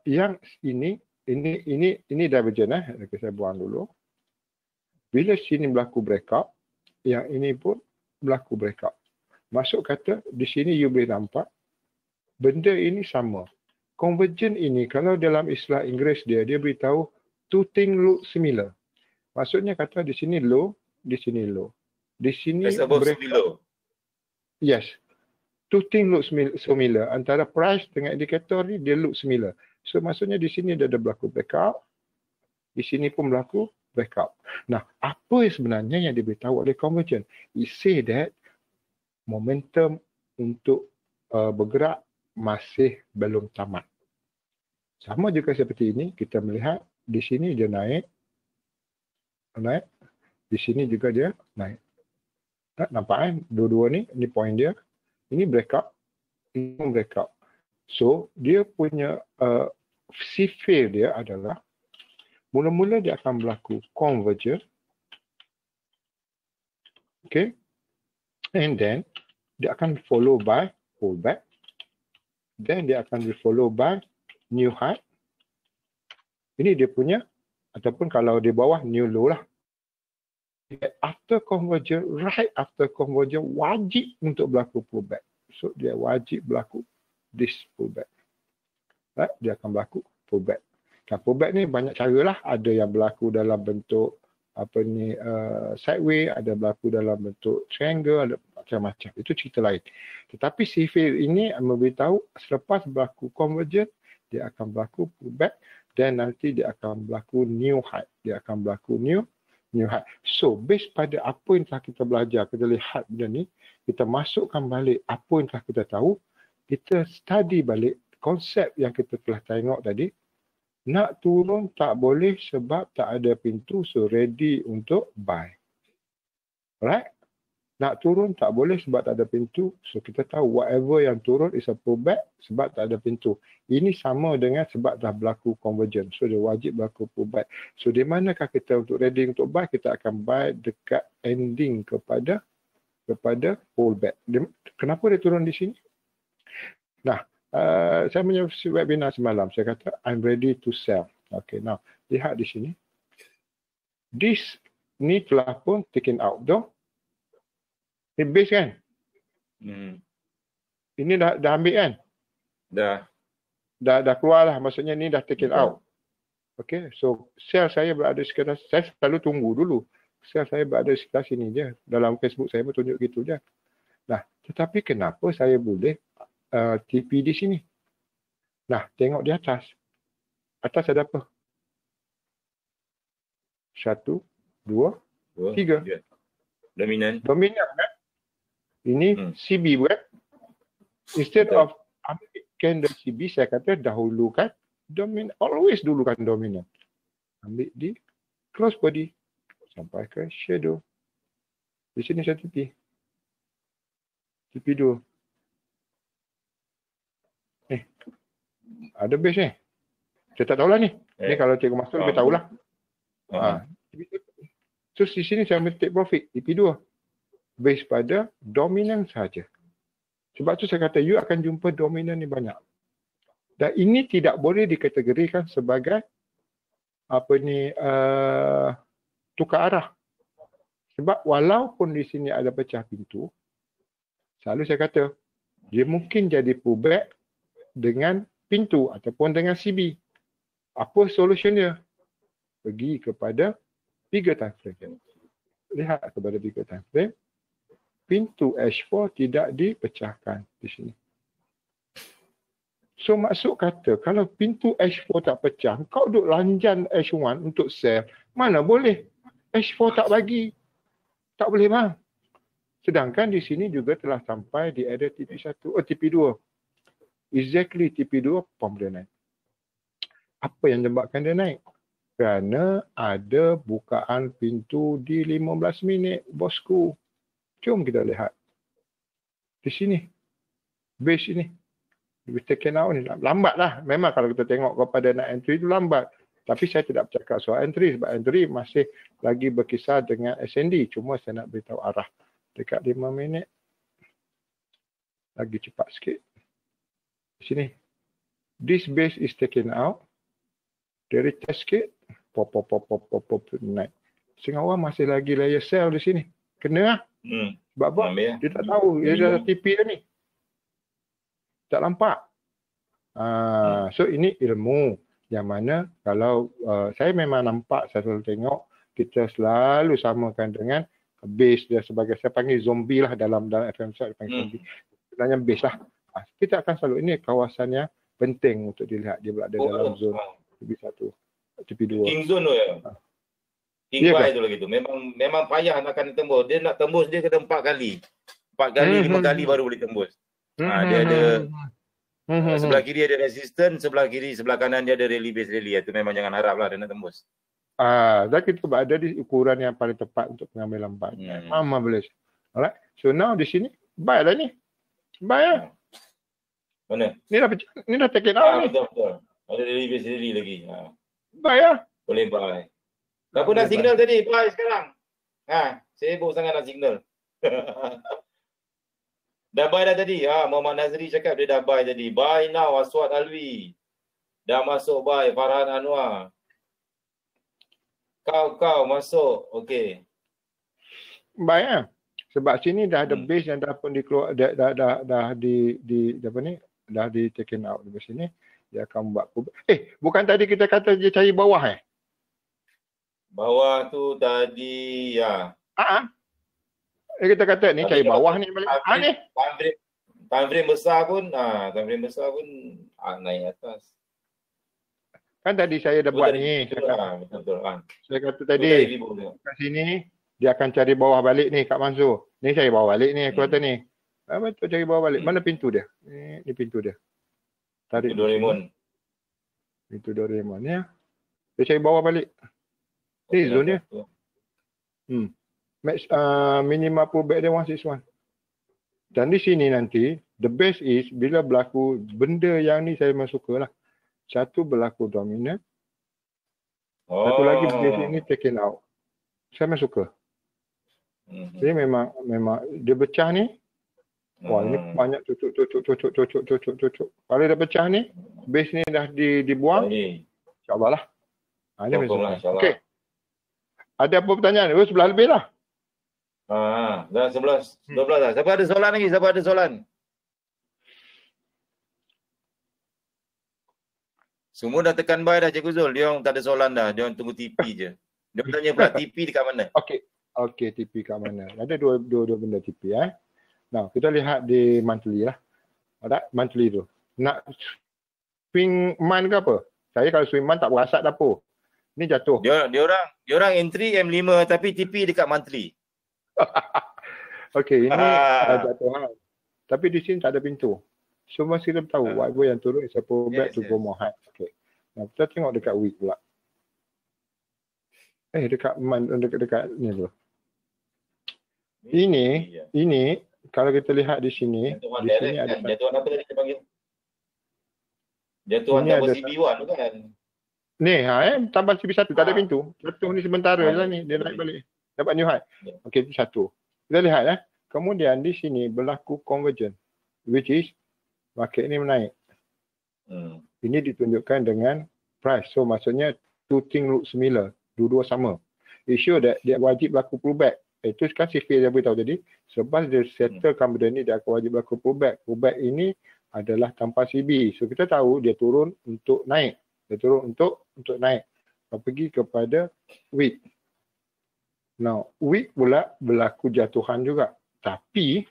Yang ini divergent Okay, saya buang dulu. Bila sini berlaku breakout, yang ini pun berlaku breakout. Maksud kata di sini you boleh nampak benda ini sama. Convergent ini kalau dalam istilah Inggeris dia beritahu two things look similar. Maksudnya kata di sini low, di sini low. Di sini breakout. Yes. Two things look similar. Antara price dengan indikator ni dia look similar. So maksudnya di sini dia ada berlaku breakout. Di sini pun berlaku breakout. Nah, apa sebenarnya yang diberitahu oleh convergent? It say that momentum untuk bergerak masih belum tamat. Sama juga seperti ini, kita melihat di sini dia naik. Di sini juga dia naik. Nampak kan? Dua-dua ni point dia. Ini breakout. Ini pun breakout. So, dia punya sifir dia adalah mula-mula dia akan berlaku convergence. Okay. And then, dia akan follow by pullback. Then, dia akan di follow by new high. Ini dia punya, ataupun kalau di bawah, new low lah. After convergence, right after convergence, wajib untuk berlaku pullback. So, dia wajib berlaku this pullback. Right? Dia akan berlaku pullback. Kan pullback ni banyak cara lah. Ada yang berlaku dalam bentuk sideways, ada berlaku dalam bentuk triangle, ada macam-macam. Itu cerita lain. Tetapi sifir ini memberitahu selepas berlaku convergence, dia akan berlaku pullback. Dan nanti dia akan berlaku new high. Dia akan berlaku new high. So, based pada apa yang telah kita belajar, kita lihat benda ni, kita masukkan balik apa yang telah kita tahu, kita study balik konsep yang kita telah tengok tadi. Nak turun tak boleh sebab tak ada pintu, so ready untuk buy. Right? Nak turun tak boleh sebab tak ada pintu, so kita tahu whatever yang turun is a pullback sebab tak ada pintu. Ini sama dengan sebab dah berlaku convergence, so dia wajib berlaku pullback. So di manakah kita untuk ready untuk buy, kita akan buy dekat ending kepada pullback. Kenapa dia turun di sini? Nah, saya punya webinar semalam, saya kata I'm ready to sell. Okay, now lihat di sini. This ni telah pun taken out doh. Ini base kan? Ini dah ambil kan? Dah keluar lah. Maksudnya ni dah taken out. Okay. So, sell saya berada sekitar, saya selalu tunggu dulu. Sell saya berada sekitar sini je. Dalam Facebook saya pun tunjuk gitu je. Nah, tetapi kenapa saya boleh TP di sini? Nah, tengok di atas. Atas ada apa? 1, 2, 3. Dominan kan? Ini CB bukan? Instead of ambil candle CB, saya kata dahulukan dominant. Always dulukan dominant. Ambil di close body. Sampai ke shadow. Di sini saya TP. TP dulu. Ada base ni. Saya tak tahulah ni. Ni kalau cikgu masuk, lebih tahulah. So di sini saya ambil take profit. TP 2. Base pada dominan saja. Sebab tu saya kata you akan jumpa dominan ni banyak. Dan ini tidak boleh dikategorikan sebagai tukar arah. Sebab walaupun di sini ada pecah pintu, selalu saya kata dia mungkin jadi pullback dengan pintu ataupun dengan CB. Apa solution dia? Pergi kepada 3 time frame. Lihat kepada 3 time frame. Pintu H4 tidak dipecahkan di sini. So maksud kata kalau pintu H4 tak pecah, kau duduk lanjan H1 untuk sell, mana boleh? H4 tak bagi. Tak boleh bang. Sedangkan di sini juga telah sampai di area TP2. Exactly TP2 pom dia naik. Apa yang menyebabkan dia naik? Kerana ada bukaan pintu di 15 minit, bosku. Jom kita lihat. Di sini. Base ini. Base taken out ni. Lambat lah. Memang kalau kita tengok kepada nak entry itu lambat. Tapi saya tidak bercakap soal entry. Sebab entry masih lagi berkisar dengan SND. Cuma saya nak beritahu arah. Dekat 5 minit. Lagi cepat sikit. Di sini. This base is taken out. Dia retest sikit. Pop, naik. Singapura masih lagi layer sell di sini. Kena lah. Sebab apa? Dia tak tahu. Dia dah TP dah ni. Tak nampak. So ini ilmu. Yang mana kalau saya memang nampak, saya selalu tengok, kita selalu samakan dengan base dia sebagai, saya panggil zombie lah dalam FM saya panggil zombie. Sebenarnya base lah. Kita akan selalu, ini kawasan yang penting untuk dilihat. Dia berada dalam zon TP1. TP2. King zone tu ya. King Y tu lagi tu. Memang payah nak akan tembus. Dia nak tembus dia kena 4 kali. 4 kali, 5 kali baru boleh tembus. Dia ada sebelah kiri ada resistance, sebelah kiri, sebelah kanan dia ada rally base rally. Itu memang jangan harap lah dia nak tembus. Dan kita berada di ukuran yang paling tepat untuk pengambilan buy. Mama boleh. Alright. So now di sini buy lah ni. Buy lah. Mana? Ni dah take it out ni. Betul. Ada rally base rally lagi. Buy lah. Boleh buy. Apa nak signal tadi? Buy sekarang. Sibuk sangat nak signal. Dah buy dah tadi. Muhammad Nazri cakap dia dah buy tadi. Buy now Aswad Alwi. Dah masuk buy Farhan Anwar. Kau masuk. Okey. Buy lah. Sebab sini dah ada base yang dah pun dikeluar, dah di apa ni? Dah di taken out di sini. Dia akan buat bukan tadi kita kata dia cari bawah Bawah tu tadi ya. Kita kata ni cari bawah ni balik. Ni. Time frame besar pun naik atas. Kan tadi saya dah buat ni. Betul. Saya kata tadi kat sini dia akan cari bawah balik ni Kak Mansur. Ni cari bawah balik ni aku kata ni. Betul cari bawah balik. Mana pintu dia? Ni pintu dia. Tarik Doraemon. Pintu Doraemon ya. Dia cari bawah balik. Ni zone dia. Max minimum pullback dia 161. Dan di sini nanti the best is bila berlaku benda yang ni saya memang suka lah. Satu berlaku dominant. Satu lagi base ini taken out. Saya memang suka. Jadi memang dia pecah ni. Wah ini banyak cucuk. Kalau dia pecah ni, base ni dah dibuang. InsyaAllah lah. Ini okey. Ada apa pertanyaan? Sebelah lebih lah. Dah 11, 12 dah. Siapa ada soalan lagi? Semua dah tekan buy dah Cikgu Zul. Dia orang tak ada soalan dah. Dia orang tunggu TP je. Dia orang tanya pula TP dekat mana? Okey, TP kat mana? Ada dua benda TP Nah, kita lihat di monthly lah. Ada monthly tu. Nak swing month ke apa? Saya kalau swing month tak berasat dapur. Ni jatuh. Dia orang entry M5 tapi TP dekat monthly. Okey, ini jatuh. Tapi di sini tak ada pintu. Semua kita tahu whatever yang turun is a pullback to go more high. Okey. Nah, kita tengok dekat week pula. Dekat ni dulu. Ini kalau kita lihat di sini ada jatuhan apa tadi kita panggil? Jatuhan tambah CB1 kan? Ni tambah CB1 tak ada pintu. Jatuh ni sementara lah ni, dia naik balik. Dapat new high. Okey, itu satu. Kita lihat kemudian di sini berlaku convergence which is market ni menaik. Ini ditunjukkan dengan price. So maksudnya two things look similar. Dua-dua sama. It show that dia wajib berlaku pullback. Itu kan CFA dia beritahu tadi. Sebab dia settlekan benda ni, dia akan wajib berlaku pullback. Pullback ini adalah tanpa CB. So kita tahu dia turun untuk naik. Dia turun untuk naik. Pergi kepada week. Now, week pula berlaku jatuhan juga. Tapi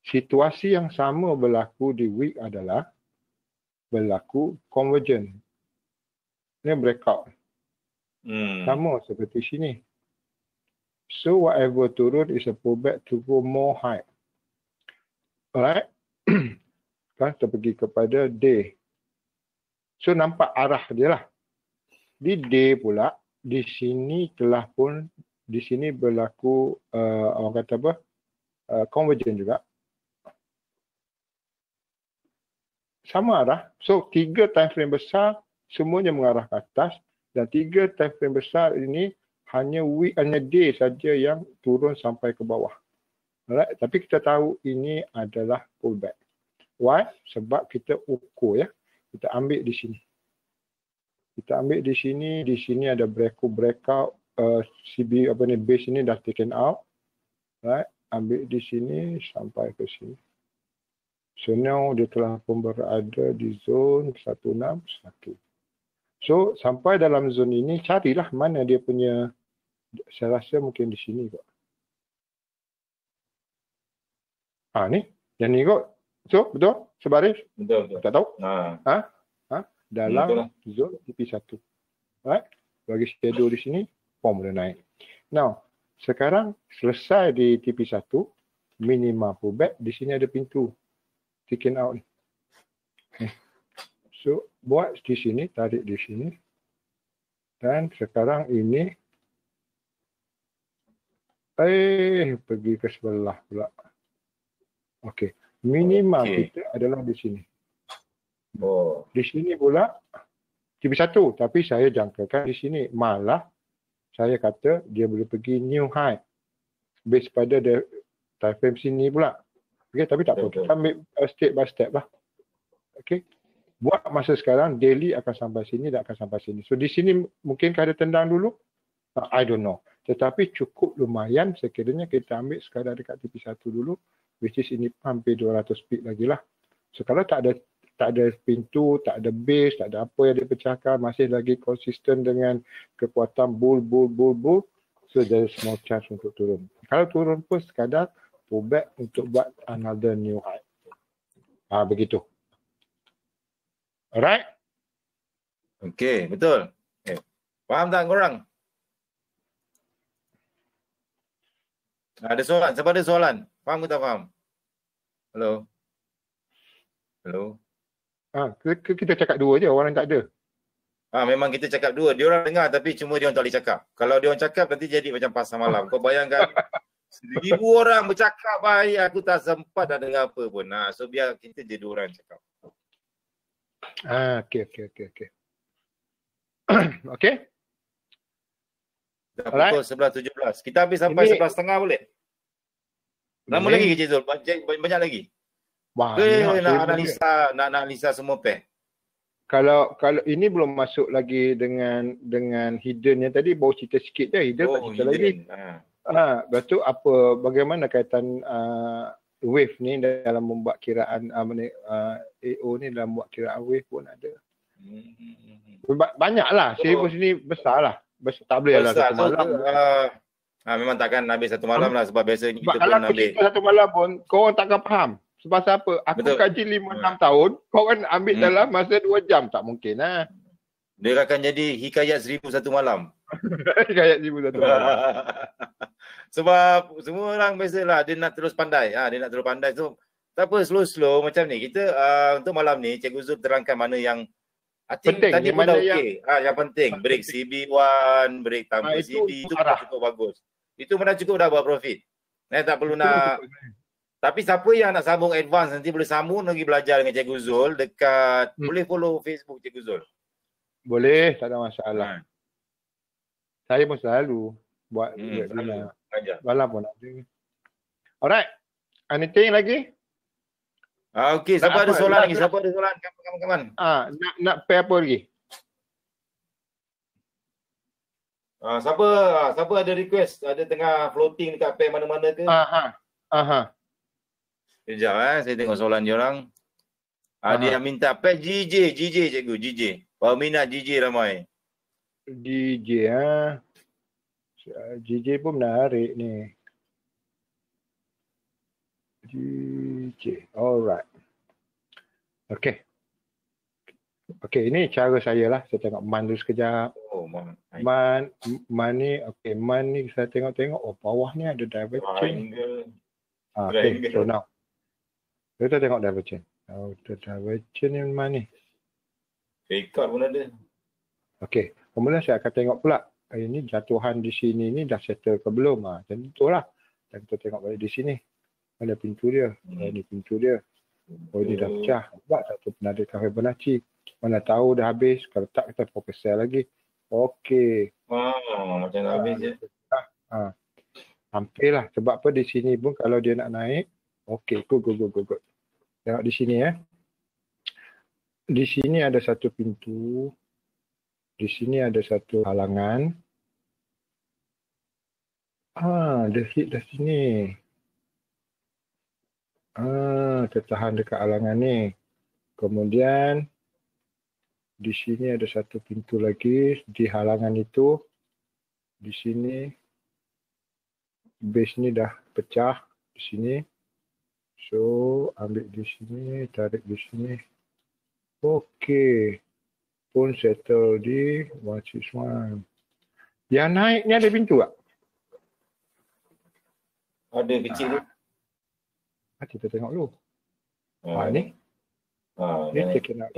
situasi yang sama berlaku di week adalah berlaku convergence. Ini breakout. Sama seperti sini. So whatever turun is a pullback to go more high. Alright. Kan kita pergi kepada day. So nampak arah dia lah. Di day pula, di sini telah pun, di sini berlaku, orang kata apa, convergence juga. Sama arah. So 3 time frame besar, semuanya mengarah ke atas. Dan 3 time frame besar ini, hanya day saja yang turun sampai ke bawah. Alright. Tapi kita tahu ini adalah pullback. Why? Sebab kita ukur ya. Kita ambil di sini. Kita ambil di sini ada breakout, CB apa ni, base ini dah taken out. Right? Ambil di sini sampai ke sini. So now dia telah pun berada di zone 161. So sampai dalam zone ini carilah mana dia punya, saya rasa mungkin di sini kot. Ni, yang ni kot. So, betul? Sebaris? Betul. Tak tahu? Dalam zone TP1. Right? Bagi schedule di sini, form boleh naik. Now, sekarang selesai di TP1, minima pullback, di sini ada pintu. Taken out ni. So, buat di sini, tarik di sini. Dan sekarang ini, pergi ke sebelah pula. Okey. Minima kita adalah di sini. Di sini pula TP1, tapi saya jangkakan di sini. Malah saya kata dia boleh pergi new high base pada time frame sini pula. Okey, tapi tak apa. Kita ambil step by step lah. Okey. Buat masa sekarang daily akan sampai sini dan akan sampai sini. So di sini mungkinkah ada tendang dulu? I don't know. Tetapi cukup lumayan sekiranya kita ambil sekadar dekat TP1 dulu. Which is ini hampir 200 pip lagi lah. So kalau tak ada pintu, tak ada base, tak ada apa yang dipecahkan, masih lagi konsisten dengan kekuatan bull. So there is small chance untuk turun. Kalau turun pun sekadar pullback untuk buat another new high. Begitu. Alright? Okay, betul. Faham tak korang? Ada soalan? Siapa ada soalan? Faham ke tak faham? Hello? Kita cakap dua je, orang tak ada. Memang kita cakap dua. Dia orang dengar tapi cuma dia orang tak boleh cakap. Kalau dia orang cakap nanti jadi macam pasar malam. Kau bayangkan 1,000 orang bercakap, aku tak sempat nak dengar apa pun. So biar kita je dua orang cakap. Okey. Okey. Dah pukul 11.17. Kita habis sampai 11.30 boleh? Lama lagi ke Cik Zul? Banyak lagi? Nak analisa semua pair. Kalau ini belum masuk lagi dengan hidden yang tadi, baru cerita sikit je. Hidden tak cerita lagi. Lepas tu bagaimana kaitan wave ni dalam membuat kiraan AO ni dalam membuat kiraan wave pun ada. Banyaklah. Seribu sini besar lah. Tak boleh lah satu malam. Memang takkan habis satu malam lah sebab biasa kita pun kalau aku cerita satu malam pun, korang takkan faham. Sebab apa? Aku kaji 5-6 tahun, korang ambil dalam masa 2 jam. Tak mungkin lah. Dia akan jadi hikayat 1001 malam. Hikayat 1001 malam. Sebab semua orang biasalah dia nak terus pandai. Dia nak terus pandai. So, tak apa, slow-slow macam ni. Kita untuk malam ni, Cikgu Zul terangkan mana yang penting, tadi pun dah okey. Yang penting, break CB1, break tanpa CB, itu cukup bagus. Itu pun dah cukup dah buat profit. Tak perlu nak. Tapi siapa yang nak sambung advance nanti boleh sambung lagi belajar dengan Cikgu Zul dekat boleh follow Facebook Cikgu Zul. Boleh, tak ada masalah. Saya pun selalu buat malam pun ada. Alright. Anything lagi? Okey, siapa ada soalan lagi? Siapa ada soalan? Kawan-kawan. Nak pair apa lagi? Siapa ada request? Ada tengah floating dekat pair mana-mana ke? Sekejap saya tengok soalan dia orang. Dia minta pair GJ cikgu, GJ. Baru minat GJ ramai. GJ GJ pun menarik ni. GJ. Alright. Okay, ini cara saya lah. Saya tengok man dulu sekejap. Oh, man ni, okay, man ni saya tengok-tengok, oh bawah ni ada divergent. Okay, so now. Kita tengok divergent. Oh, divergent ni mana ni? Record pun ada. Okay, kemudian saya akan tengok pula. Ini jatuhan di sini ni dah settle ke belum? Macam itulah. Dan kita tengok balik di sini. Mana pintu dia? Ini pintu dia. Oh, ini dah pecah. Sebab satu penadakan Fibonacci. Mana tahu dah habis. Kalau tak, kita fokus sell lagi. Okey. Macam dah habis je. Hampirlah. Sebab apa di sini pun kalau dia nak naik. Okey, good. Tengok di sini ya. Di sini ada satu pintu. Di sini ada satu halangan. Dia hit dah sini. Tertahan dekat halangan ni. Kemudian di sini ada satu pintu lagi di halangan itu. Di sini base ni dah pecah di sini. So ambil di sini, tarik di sini. Okey. Pun settle di 161. Yang naik ni ada pintu tak? Ada kecil tu. Kita tengok dulu. Ni. Ni taken out.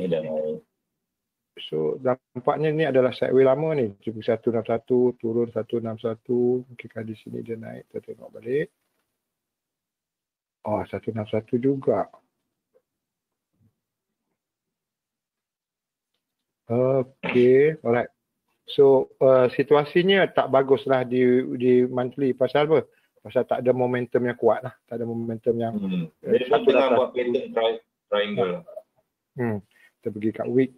So nampaknya ni adalah sideway lama ni. 161, turun 161. Mungkin di sini dia naik. Kita tengok balik. 161 juga. Okay, alright. So situasinya tak baguslah di monthly. Pasal apa? Pasal tak ada momentum yang kuat lah. Tak ada momentum yang jadi satu tengah buat pattern triangle. Kita pergi kat week.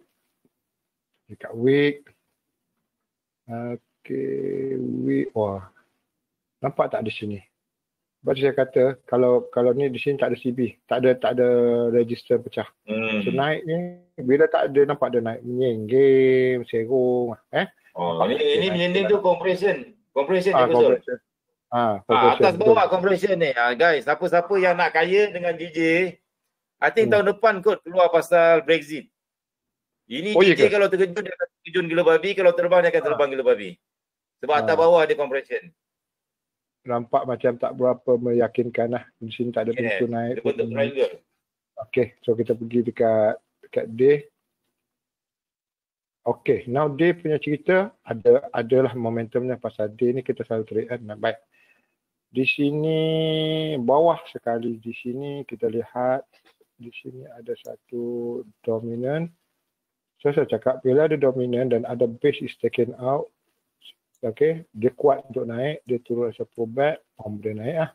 Okay, week. Wah. Nampak tak di sini? Sebab saya kata kalau ni di sini tak ada CB, tak ada register pecah. So naik ni bila tak ada nampak dia naik menyinggir, serong. Ini menyinggir tu compression compression. Atas bawah compression ni. Guys, siapa-siapa yang nak kaya dengan DJ, I think tahun depan kot keluar pasal Brexit. Ini DJ kalau terkejut dia akan terkejut gila babi, kalau terbang dia akan terbang gila babi. Sebab atas bawah ada compression. Nampak macam tak berapa meyakinkan lah. Di sini tak ada pintu naik. Dia bentuk triangle. Okay, so kita pergi dekat day. Okay, now day punya cerita adalah momentumnya pasal day ni kita selalu trade kan. Baik. Di sini bawah sekali di sini kita lihat di sini ada satu dominant. So saya cakap bila ada dominant dan ada base is taken out. Okay, dia kuat untuk naik, dia turun as a pullback, dia naik lah.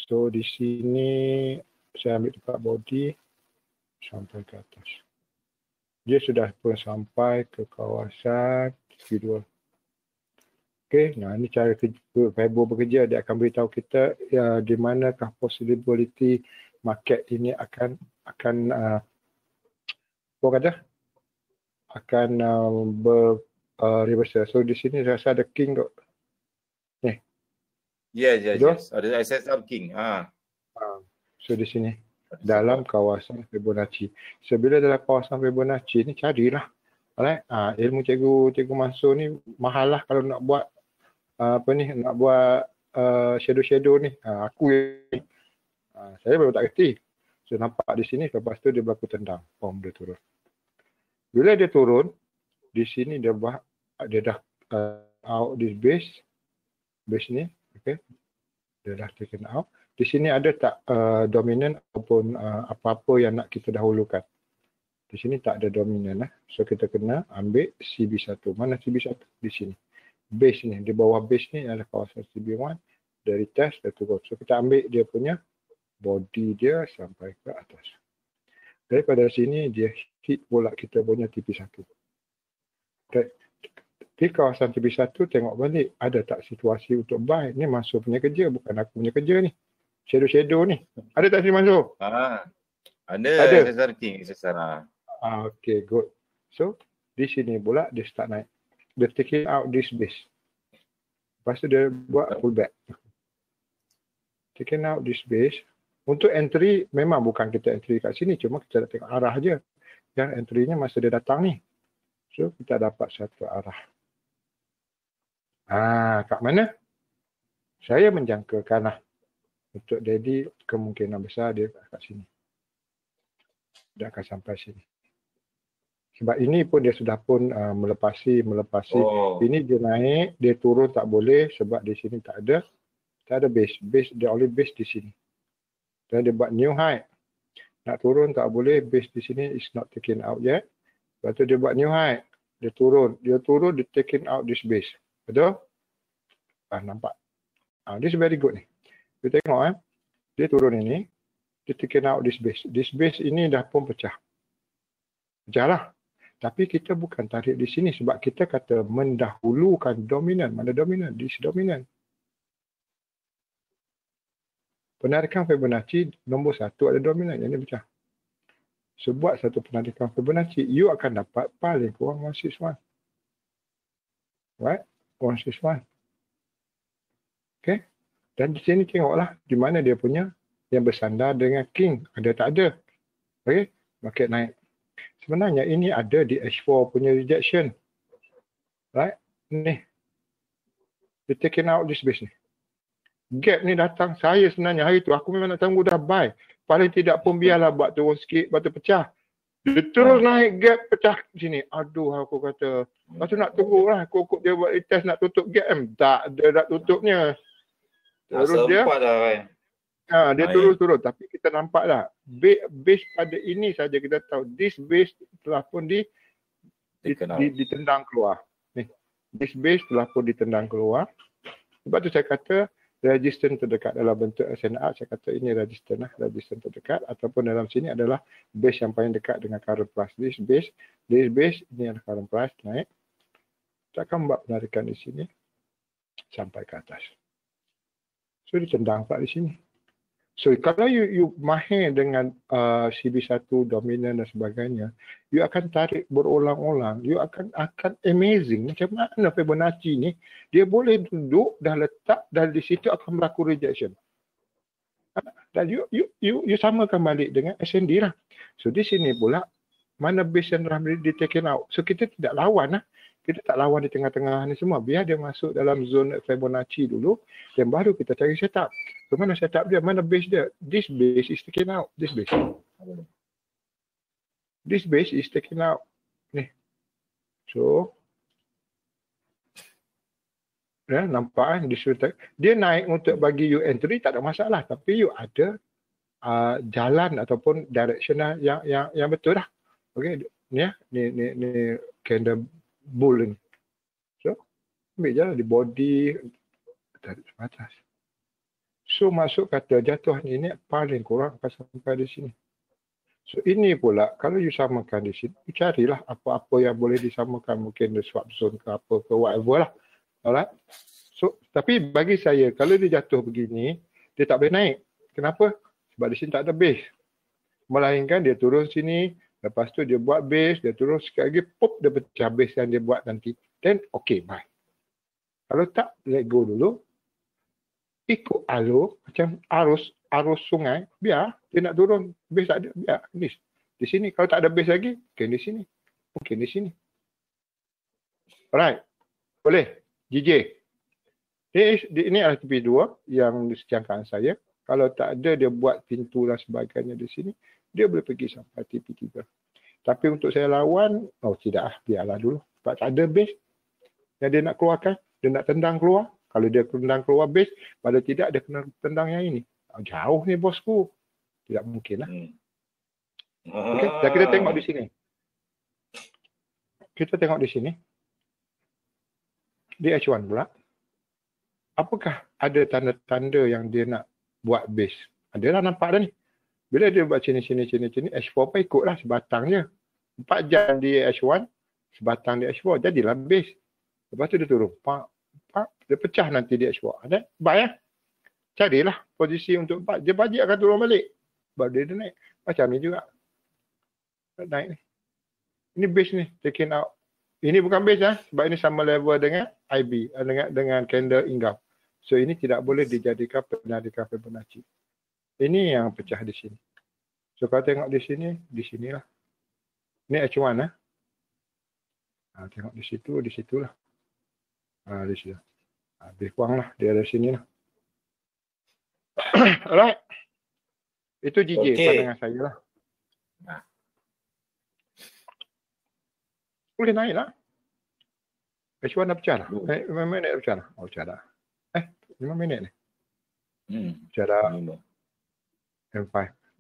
So di sini saya ambil tempat body sampai ke atas. Dia sudah pun sampai ke kawasan T2. Okay, nah ini cara Fibo bekerja. Dia akan beritahu kita di manakah possibility market ini akan reversal. So di sini saya rasa ada king kot. Ni. Yes. Ada SSR king. So di sini dalam kawasan Fibonacci. So bila dalam kawasan Fibonacci ni carilah. Alright. Ilmu cikgu Mansur ni mahal lah kalau nak buat nak buat shadow ni. Saya baru tak kerti. So nampak di sini lepas tu dia berlaku tendang. Dia turun. Bila dia turun di sini dia dah out this base ni, okay, dia dah taken out. Di sini ada tak dominant ataupun apa-apa yang nak kita dahulukan. Di sini tak ada dominant so kita kena ambil CB1. Mana CB1? Di sini. Base ni, di bawah base ni adalah kawasan CB1. Dari test dia turun. So kita ambil dia punya body dia sampai ke atas. Daripada sini dia hit pula kita punya TP1. Di kawasan TP1 tengok balik ada tak situasi untuk buy. Ni Mansur punya kerja, bukan aku punya kerja ni. Shadow ni. Ada tak sini Mansur? Ada. SSR King. Okay, good. So di sini pula dia start naik. Dia taking out this base. Lepas tu dia buat pullback. Taking out this base. Untuk entry memang bukan kita entry kat sini, cuma kita nak tengok arah je. Yang entry-nya masa dia datang ni. So kita dapat satu arah. Kat mana? Saya menjangkakan lah. Untuk Daddy, kemungkinan besar dia kat sini. Dia akan sampai sini. Sebab ini pun dia sudah pun melepasi. Ini dia naik, dia turun tak boleh sebab di sini tak ada base. Dia only base di sini. Dan dia buat new high. Nak turun tak boleh, base di sini is not taken out yet. Lepas tu dia buat new high. Dia turun, dia taken out this base. Betul? Nampak. This very good ni. Kita tengok dia turun ini, dia taken out this base. This base ini dah pun pecah. Pecah lah. Tapi kita bukan tarik di sini sebab kita kata mendahulukan dominan. Mana dominan? This dominan. Penarikan Fibonacci nombor 1 ada dominan. Yang ini pecah. So, buat satu penarikan Fibonacci, you akan dapat paling kurang 161. Right? 161. Okay? Dan di sini tengoklah di mana dia punya yang bersandar dengan king. Ada tak ada? Okay? Market naik. Sebenarnya ini ada di H4 punya rejection. Right? Ni. Dia taken out this base ni. Gap ni datang. Saya sebenarnya hari tu aku memang nak tunggu dah buy. Paling tidak pun biarlah buat turun sikit. Lepas tu pecah. Dia terus naik gap pecah sini. Aduh aku kata. Lepas tu nak tunggu lah. Kok dia buat test nak tutup gap Tak ada nak tutupnya. Terus dia. Dia turun. Tapi kita nampak lah. Base pada ini saja kita tahu. This base telah pun ditendang keluar. Ni. This base telah pun ditendang keluar. Sebab tu saya kata resistance terdekat dalam bentuk SNR. Saya kata ini resistance terdekat. Ataupun dalam sini adalah base yang paling dekat dengan current price. This base ini adalah current price naik. Kita akan buat penarikan di sini. Sampai ke atas. So ditendang pula di sini. So kalau you mahir dengan CB1 dominan dan sebagainya, you akan tarik berulang-ulang, you akan amazing macam mana Fibonacci ni dia boleh duduk dah letak dan di situ akan berlaku rejection. Dan you samakan balik dengan SND lah. So di sini pula mana base yang di taken out. So kita tidak lawan lah. Kita tak lawan di tengah-tengah ni semua. Biar dia masuk dalam zone Fibonacci dulu dan baru kita cari setup. So mana setup dia? Mana base dia? This base is taken out. This base is taken out. Ni. So nampak dia naik untuk bagi you entry tak ada masalah. Tapi you ada jalan ataupun direction yang betul lah. Okay. Ni candle bull ni. So, ambil je lah di body tarik atas. So, masuk kata jatuh ni paling kurang akan sampai di sini. So, ini pula kalau you samakan di sini, you carilah apa-apa yang boleh disamakan. Mungkin the swap zone ke apa ke whatever lah. Alright? So, tapi bagi saya, kalau dia jatuh begini, dia tak boleh naik. Kenapa? Sebab di sini tak ada base. Melainkan dia turun sini, lepas tu dia buat base, dia turun sekali lagi, pop, dia pecah base yang dia buat nanti. Then, okay, bye. Kalau tak, let go dulu. Ikut alur, macam arus sungai, biar dia nak turun, base tak ada, biar. Di sini, kalau tak ada base lagi, mungkin di sini. Mungkin di sini. Alright. Boleh. GJ. Ini adalah tepi 2 yang disediakan saya. Kalau tak ada, dia buat pintu dan sebagainya di sini. Dia boleh pergi sampai TP3. Tapi untuk saya lawan, tidak, biarlah dulu. Sebab tak ada base yang dia nak keluarkan. Dia nak tendang keluar. Kalau dia tendang keluar base, pada tidak dia kena tendang yang ini. Jauh ni bosku. Tidak mungkin lah. Okay, dan kita tengok di sini. Kita tengok di sini. Di H1 pula. Apakah ada tanda-tanda yang dia nak buat base? Adalah nampak dah ni. Bila dia buat sini, H4 pun ikutlah sebatang je. 4 jam di H1, sebatang di H4, jadilah base. Lepas tu dia turun. Dia pecah nanti di H4. Ada? Baik lah. Carilah posisi untuk 4. Dia bajik akan turun balik. Baru dia naik. Macam ni juga. Naik ni. Ini base ni, taken out. Ini bukan base lah. Sebab ini sama level dengan IB. Dengan candle inggap. So ini tidak boleh dijadikan penarikan Fibonacci. Ini yang pecah di sini. So kalau tengok di sinilah. Ini H1 lah. Tengok di situlah. Di situ. Lebih kurang lah dia dari sini lah. Alright. Itu JJ pandangan saya lah. Boleh naik lah. H1 dah pecah lah. 5 minit dah pecah lah. Oh, pecah dah. 5 minit ni. Pecah dah. M5.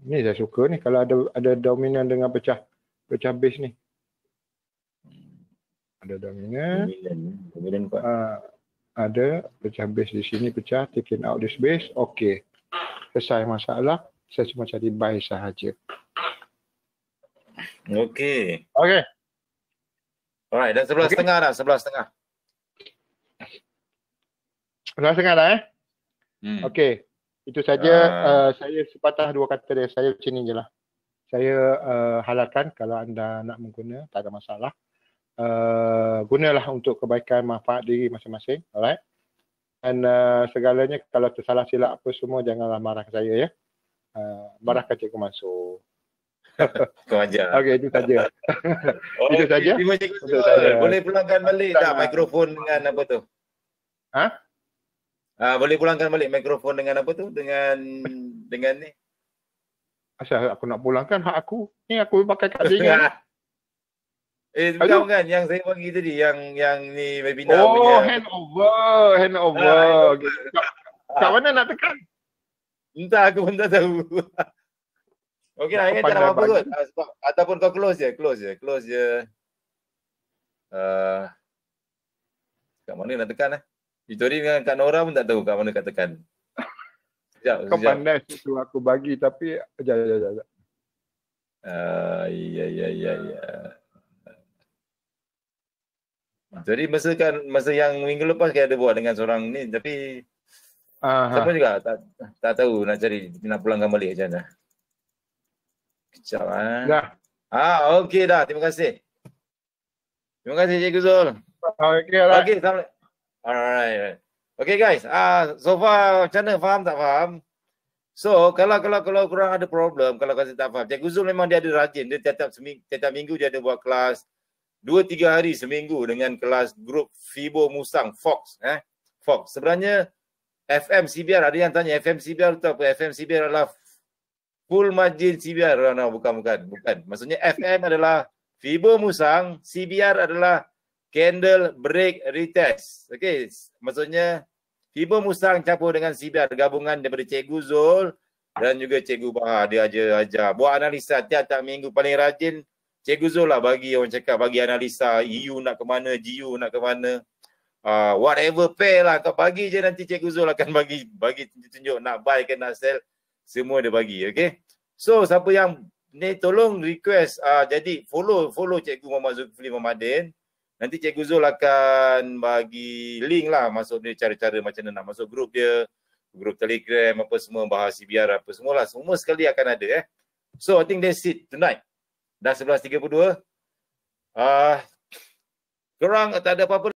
Ni saya suka ni kalau ada dominan dengan pecah base ni. Ada dominan. Ada pecah base di sini, pecah, taken out this base. Okey. Selesai masalah. Saya cuma cari buy sahaja. Okey. Okey. Alright, dah 11.30 dah, 11.30. 11.30 dah Okey. Itu saja saya sepatah dua kata dari saya macam ni je lah. Saya halalkan kalau anda nak mengguna, tak ada masalah. Gunalah untuk kebaikan manfaat diri masing-masing. Alright. Dan segalanya kalau tersalah silap apa semua janganlah marah saya ya. Marahkan Cikgu Mansur. Kau ajar. Okey, itu saja. Itu saja. Terima kasih. Boleh pulangkan balik tak mikrofon dengan apa tu? Boleh pulangkan balik mikrofon dengan apa tu? Dengan ni. Asal aku nak pulangkan hak aku. Ni aku pakai kad ringan. Bukan kan yang saya bagi tadi yang ni webinar punya. Hand over. Kat mana nak tekan? Entah, aku pun tak tahu. Okey lah, ingat tak apa-apa kot. Ataupun kau close je. Kat mana nak tekan Victoria dengan Kak Nora pun tak tahu kat mana nak tekan. Sekejap. Kau pandai situ aku bagi tapi sekejap. Ya. Jadi masa yang minggu lepas kita ada buat dengan seorang ni tapi siapa juga tak tahu nak cari nak pulangkan balik macam mana. Kejap Dah. Okey dah. Terima kasih. Terima kasih Cikgu Zul. Okey lah. Okey, assalamualaikum. Alright. Okay guys, so far macam mana, faham tak faham? So kalau korang ada problem, kalau korang tak faham, Cikgu Zul memang dia ada rajin, dia tiap minggu dia ada buat kelas 2-3 hari seminggu dengan kelas grup Fibo Musang Fox. Fox. Sebenarnya FM CBR, ada yang tanya FM CBR itu apa? FM CBR adalah full margin CBR. No, bukan. Maksudnya FM adalah Fibo Musang, CBR adalah Candle Break Retest. Okey, maksudnya Fibo Musang campur dengan CBR, gabungan daripada Cikgu Zul dan juga Cikgu Bahar. Dia ajar buat analisa tiap minggu. Paling rajin Cikgu Zul lah bagi orang cakap, bagi analisa EU nak ke mana, GU nak ke mana. Whatever pair lah kau bagi je, nanti Cikgu Zul akan bagi tunjuk nak buy ke nak sell, semua dia bagi. Okey. So siapa yang ni tolong request jadi follow Cikgu Muhammad Zulkifli Muhammadin. Nanti Cikgu Zul akan bagi link lah masuk dia, cara-cara macam mana nak masuk grup dia, grup Telegram apa semua, bahas CBR apa semualah, semua sekali akan ada. So I think that's it tonight. Dah 11.32. Korang tak ada apa-apa